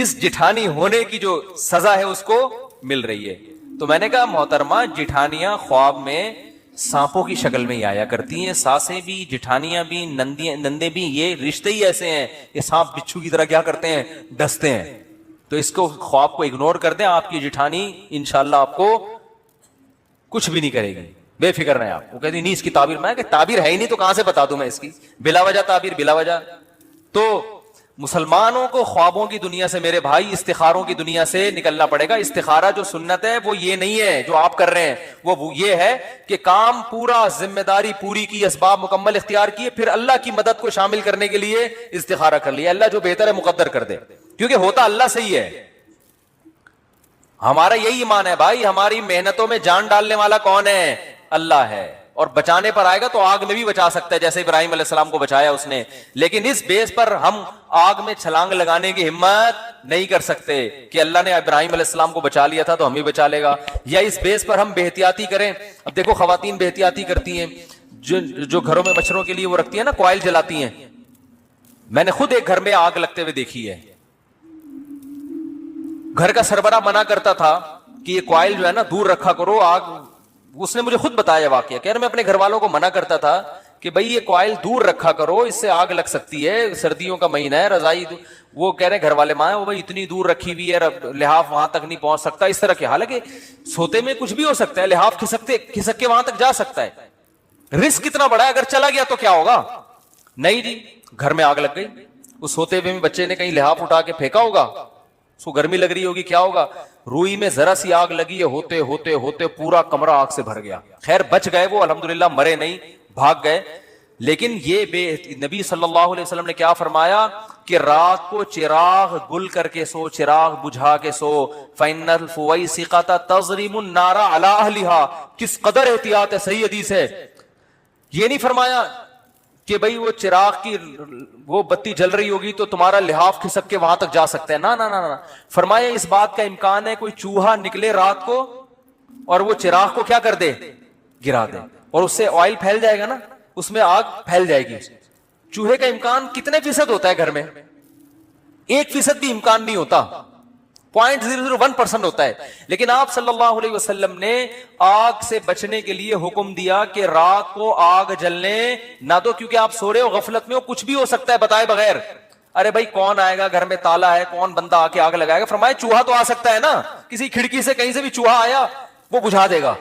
اس جٹھانی ہونے کی جو سزا ہے اس کو مل رہی ہے. تو میں نے کہا محترمہ, جٹھانیاں خواب میں سانپوں کی شکل میں ہی آیا کرتی ہیں, ساسیں بھی, جٹھانیاں بھی, نندے بھی, یہ رشتے ہی ایسے ہیں, یہ سانپ بچھو کی طرح کیا کرتے ہیں, ڈستے ہیں. تو اس کو خواب کو اگنور کر دیں, آپ کی جٹھانی انشاءاللہ آپ کو کچھ بھی نہیں کرے گی, بے فکر رہیں آپ. وہ کہتی نہیں اس کی تعبیر, میں کہ تعبیر ہے ہی نہیں تو کہاں سے بتا دوں میں اس کی, بلا وجہ تعبیر, بلا وجہ. تو مسلمانوں کو خوابوں کی دنیا سے میرے بھائی, استخاروں کی دنیا سے نکلنا پڑے گا. استخارہ جو سنت ہے وہ یہ نہیں ہے جو آپ کر رہے ہیں, وہ یہ ہے کہ کام پورا, ذمہ داری پوری کی, اسباب مکمل اختیار کیے, پھر اللہ کی مدد کو شامل کرنے کے لیے استخارہ کر لیا. اللہ جو بہتر ہے مقدر کر دے, کیونکہ ہوتا اللہ سے ہی ہے. ہمارا یہی ایمان ہے بھائی, ہماری محنتوں میں جان ڈالنے والا کون ہے؟ اللہ ہے. اور بچانے پر آئے گا تو آگ میں بھی بچا سکتا ہے, جیسے ابراہیم علیہ السلام کو بچایا اس نے. لیکن اس بیس پر ہم آگ میں چھلانگ لگانے کی ہمت نہیں کر سکتے کہ اللہ نے ابراہیم علیہ السلام کو بچا لیا تھا تو ہم بھی بچا لے گا, یا اس بیس پر ہم بے احتیاطی کریں. اب دیکھو خواتین بے احتیاطی کرتی ہیں, جو گھروں میں مچھروں کے لیے وہ رکھتی ہیں نا, کوائل جلاتی ہیں. میں نے خود ایک گھر میں آگ لگتے ہوئے دیکھی ہے. گھر کا سربراہ منع کرتا تھا کہ یہ کوائل جو ہے نا دور رکھا کرو آگ. اس نے مجھے خود بتایا واقعہ, کہہ رہے میں اپنے گھر والوں کو منع کرتا تھا کہ بھئی یہ کوائل دور رکھا کرو, اس سے آگ لگ سکتی ہے, سردیوں کا مہینہ ہے, رضائی. وہ کہہ رہے گھر والے ماں وہ اتنی دور رکھی ہوئی ہے, لحاف وہاں تک نہیں پہنچ سکتا, اس طرح کے. حالانکہ سوتے میں کچھ بھی ہو سکتا ہے, لحاف کھسک کے وہاں تک جا سکتا ہے. رسک کتنا بڑا ہے, اگر چلا گیا تو کیا ہوگا؟ نہیں جی, گھر میں آگ لگ گئی. اس سوتے ہوئے میں بچے نے کہیں لحاف اٹھا کے پھینکا ہوگا, اس کو گرمی لگ رہی ہوگی, کیا ہوگا؟ روئی میں ذرا سی آگ لگی ہے, ہوتے ہوتے ہوتے پورا کمرہ آگ سے بھر گیا. خیر بچ گئے وہ, الحمدللہ مرے نہیں, بھاگ گئے. لیکن یہ نبی صلی اللہ علیہ وسلم نے کیا فرمایا کہ رات کو چراغ گل کر کے سو, چراغ بجھا کے سو. فَإِنَّ الْفُوَيْسِقَةَ تَضْرِمُ النَّارَ عَلَىٰ أَهْلِهَا. کس قدر احتیاط ہے, صحیح حدیث ہے. یہ نہیں فرمایا کہ بھئی وہ چراغ کی وہ بتی جل رہی ہوگی تو تمہارا لحاف کھسک کے وہاں تک جا سکتا ہے, نا نا نا نا. فرمایا اس بات کا امکان ہے کوئی چوہا نکلے رات کو اور وہ چراغ کو کیا کر دے, گرا دے, اور اس سے آئل پھیل جائے گا نا, اس میں آگ پھیل جائے گی. چوہے کا امکان کتنے فیصد ہوتا ہے گھر میں؟ 1% بھی امکان نہیں ہوتا, 0.001% ہوتا ہے. لیکن آپ صلی اللہ علیہ وسلم نے آگ سے بچنے کے لیے حکم دیا کہ رات کو آگ جلنے نہ دو, کیونکہ آپ سو رہے ہو, غفلت میں ہو, کچھ بھی ہو سکتا ہے بتائے بغیر. ارے بھائی کون آئے گا, گھر میں تالا ہے, کون بندہ آ کے آگ لگائے گا؟ فرمایا چوہا تو آ سکتا ہے نا, کسی کھڑکی سے کہیں سے بھی چوہا آیا وہ بجھا دے گا,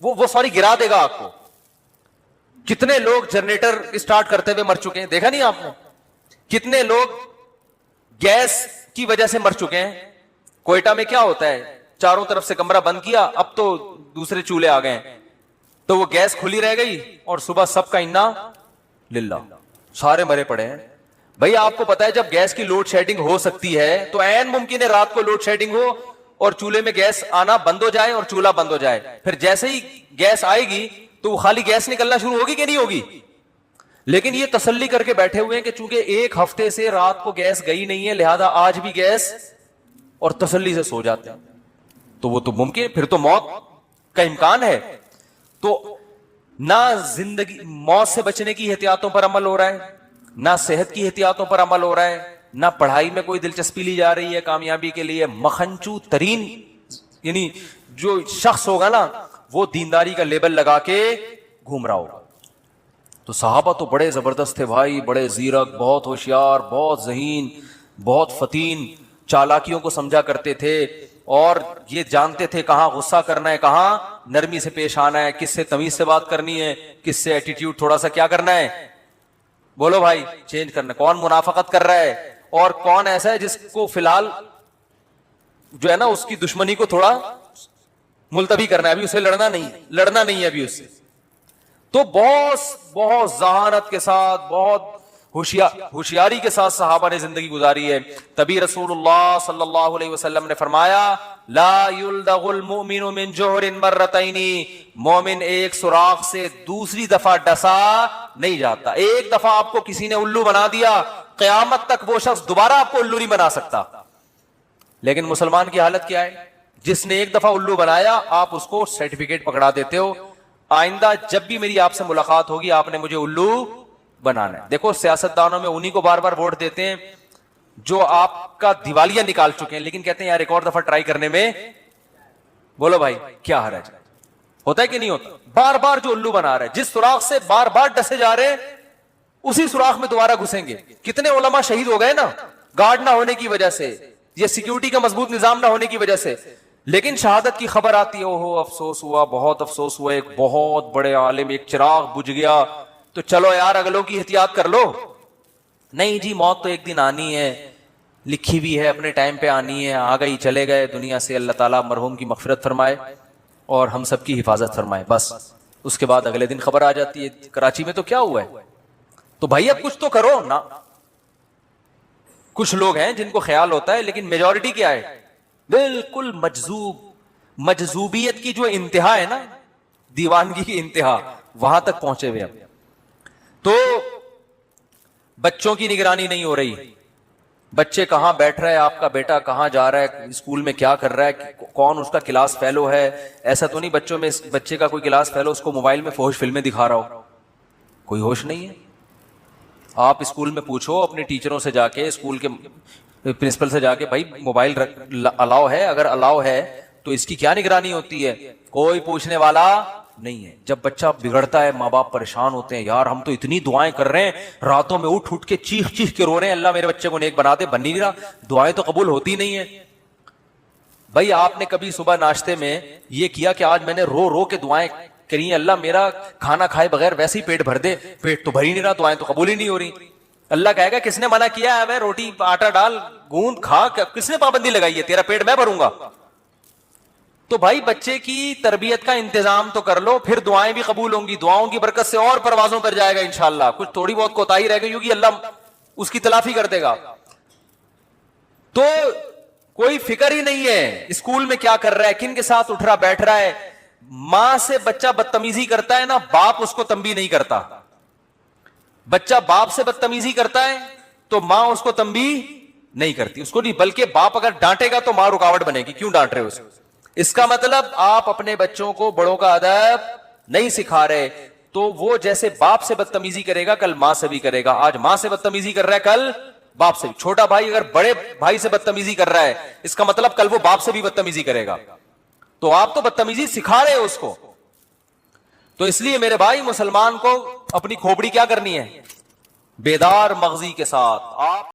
وہ سوری گرا دے گا آگ کو. کتنے لوگ جنریٹر اسٹارٹ کرتے ہوئے مر چکے ہیں, دیکھا نہیں آپ نے؟ کتنے لوگ گیس کی وجہ سے مر چکے ہیں. کوئٹہ میں کیا ہوتا ہے, چاروں طرف سے کمرہ بند کیا, اب تو دوسرے چولہے آ گئے, تو وہ گیس کھلی رہ گئی اور صبح سب کا انا للہ, سارے مرے پڑے ہیں. بھئی آپ کو پتا ہے جب گیس کی لوڈ شیڈنگ ہو سکتی ہے تو عین ممکن ہے رات کو لوڈ شیڈنگ ہو اور چولہے میں گیس آنا بند ہو جائے اور چولہا بند ہو جائے. پھر جیسے ہی گیس آئے گی تو وہ خالی گیس نکلنا شروع ہوگی کہ نہیں ہوگی؟ لیکن یہ تسلی کر کے بیٹھے ہوئے ہیں کہ چونکہ 1 ہفتے سے رات کو گیس گئی نہیں ہے لہذا آج بھی گیس, اور تسلی سے سو جاتے ہیں. تو وہ تو ممکن, پھر تو موت کا امکان ہے. تو نہ زندگی موت سے بچنے کی احتیاطوں پر عمل ہو رہا ہے, نہ صحت کی احتیاطوں پر عمل ہو رہا ہے, نہ پڑھائی میں کوئی دلچسپی لی جا رہی ہے کامیابی کے لیے. مکھنچو ترین یعنی جو شخص ہوگا نا وہ دینداری کا لیبل لگا کے گھوم رہا ہوگا. تو صحابہ تو بڑے زبردست تھے بھائی, بڑے زیرک, بہت ہوشیار, بہت ذہین, بہت فتین, چالاکیوں کو سمجھا کرتے تھے اور یہ جانتے تھے کہاں غصہ کرنا ہے, کہاں نرمی سے پیش آنا ہے, کس سے تمیز سے بات کرنی ہے, کس سے ایٹیٹیوڈ تھوڑا سا کیا کرنا ہے, بولو بھائی چینج کرنا, کون منافقت کر رہا ہے اور کون ایسا ہے جس کو فی الحال جو ہے نا اس کی دشمنی کو تھوڑا ملتوی کرنا ہے, ابھی اسے لڑنا نہیں ہے ابھی اس سے. تو بہت ذہانت کے ساتھ, بہت ہوشیاری کے ساتھ صحابہ نے زندگی گزاری ہے. تبھی رسول اللہ صلی اللہ علیہ وسلم نے فرمایا لا یلدغ المؤمن من جوہر مرتین, مومن ایک سوراخ سے دوسری دفعہ ڈسا نہیں جاتا. ایک دفعہ آپ کو کسی نے الو بنا دیا, قیامت تک وہ شخص دوبارہ آپ کو الو نہیں بنا سکتا. لیکن مسلمان کی حالت کیا ہے, جس نے ایک دفعہ الو بنایا آپ اس کو سرٹیفکیٹ پکڑا دیتے ہو, آئندہ جب بھی میری آپ سے ملاقات ہوگی آپ نے مجھے الو بنانا ہے. دیکھو سیاستدانوں میں انہی کو بار بار ووٹ دیتے ہیں جو آپ کا دیوالیہ نکال چکے ہیں, لیکن کہتے ہیں یار ایک اور دفعہ ٹرائی کرنے میں, بولو بھائی کیا حرج ہے, ہوتا ہے کہ نہیں ہوتا؟ بار بار جو الو بنا رہا ہے, جس سوراخ سے بار بار ڈسے جا رہے ہیں اسی سوراخ میں دوبارہ گھسیں گے. کتنے علماء شہید ہو گئے نا, گارڈ نہ ہونے کی وجہ سے, یہ سیکیورٹی کا مضبوط نظام نہ ہونے کی وجہ سے. لیکن شہادت کی خبر آتی ہے, اوہو افسوس ہوا, بہت افسوس ہوا, ایک بہت بڑے عالم, ایک چراغ بجھ گیا, تو چلو یار اگلوں کی احتیاط کر لو. نہیں جی, موت تو ایک دن آنی ہے, لکھی بھی ہے, اپنے ٹائم پہ آنی ہے, آ گئی چلے گئے دنیا سے. اللہ تعالیٰ مرحوم کی مغفرت فرمائے اور ہم سب کی حفاظت فرمائے. بس اس کے بعد اگلے دن خبر آ جاتی ہے کراچی میں تو کیا ہوا ہے. تو بھائی اب کچھ تو کرو نا. کچھ لوگ ہیں جن کو خیال ہوتا ہے, لیکن میجورٹی کیا ہے, بالکل مجذوبیت کی جو انتہا ہے نا, دیوانگی کی انتہا, وہاں تک پہنچے ہوئے. اب تو بچوں کی نگرانی نہیں ہو رہی, بچے کہاں بیٹھ رہا ہے, آپ کا بیٹا کہاں جا رہا ہے, اسکول میں کیا کر رہا ہے, کون اس کا کلاس فیلو ہے. ایسا تو نہیں بچوں میں بچے کا کوئی کلاس فیلو اس کو موبائل میں فحش فلمیں دکھا رہا ہو, کوئی ہوش نہیں ہے. آپ اسکول میں پوچھو اپنے ٹیچروں سے جا کے, اسکول کے پرنسپل سے جا کے, بھائی موبائل الاؤ ہے, اگر الاؤ ہے تو اس کی کیا نگرانی ہوتی ہے, کوئی پوچھنے والا نہیں ہے. جب بچہ بگڑتا ہے ماں باپ پریشان ہوتے ہیں, یار ہم تو اتنی دعائیں کر رہے ہیں, راتوں میں اٹھ کے چیخ کے رو رہے ہیں, اللہ میرے بچے کو نیک بنا دے, بن نہیں رہا, دعائیں تو قبول ہوتی نہیں ہے. بھائی آپ نے کبھی صبح ناشتے میں یہ کیا کہ آج میں نے رو کے دعائیں کری ہیں, اللہ میرا کھانا کھائے بغیر ویسے ہی پیٹ بھر دے, پیٹ تو بھر ہی نہیں رہا, دعائیں تو قبول ہی نہیں ہو رہی. اللہ کہے گا کس نے منع کیا ہے, میں روٹی آٹا ڈال گوند کھا, کس نے پابندی لگائی ہے, تیرا پیٹ میں بھروں گا. تو بھائی بچے کی تربیت کا انتظام تو کر لو, پھر دعائیں بھی قبول ہوں گی, دعاؤں کی برکت سے اور پروازوں پر جائے گا انشاءاللہ. کچھ تھوڑی بہت کوتاہی رہ گئی ہوگی, اللہ اس کی تلافی کر دے گا. تو کوئی فکر ہی نہیں ہے اسکول میں کیا کر رہا ہے, کن کے ساتھ اٹھ رہا بیٹھ رہا ہے. ماں سے بچہ بدتمیزی کرتا ہے نا, باپ اس کو تنبیہ نہیں کرتا. بچہ باپ سے بدتمیزی کرتا ہے تو ماں اس کو تنبیہ نہیں کرتی, اس کو نہیں, بلکہ باپ اگر ڈانٹے گا تو ماں رکاوٹ بنے گی, کیوں ڈانٹ رہے ہو اسے. اس کا مطلب آپ اپنے بچوں کو بڑوں کا ادب نہیں سکھا رہے, تو وہ جیسے باپ سے بدتمیزی کرے گا کل ماں سے بھی کرے گا. آج ماں سے بدتمیزی کر رہا ہے, کل باپ سے بھی. چھوٹا بھائی اگر بڑے بھائی سے بدتمیزی کر رہا ہے, اس کا مطلب کل وہ باپ سے بھی بدتمیزی کرے گا. تو آپ تو بدتمیزی سکھا رہے ہو اس کو. تو اس لیے میرے بھائی مسلمان کو اپنی کھوپڑی کیا کرنی ہے, بیدار مغزی کے ساتھ. آپ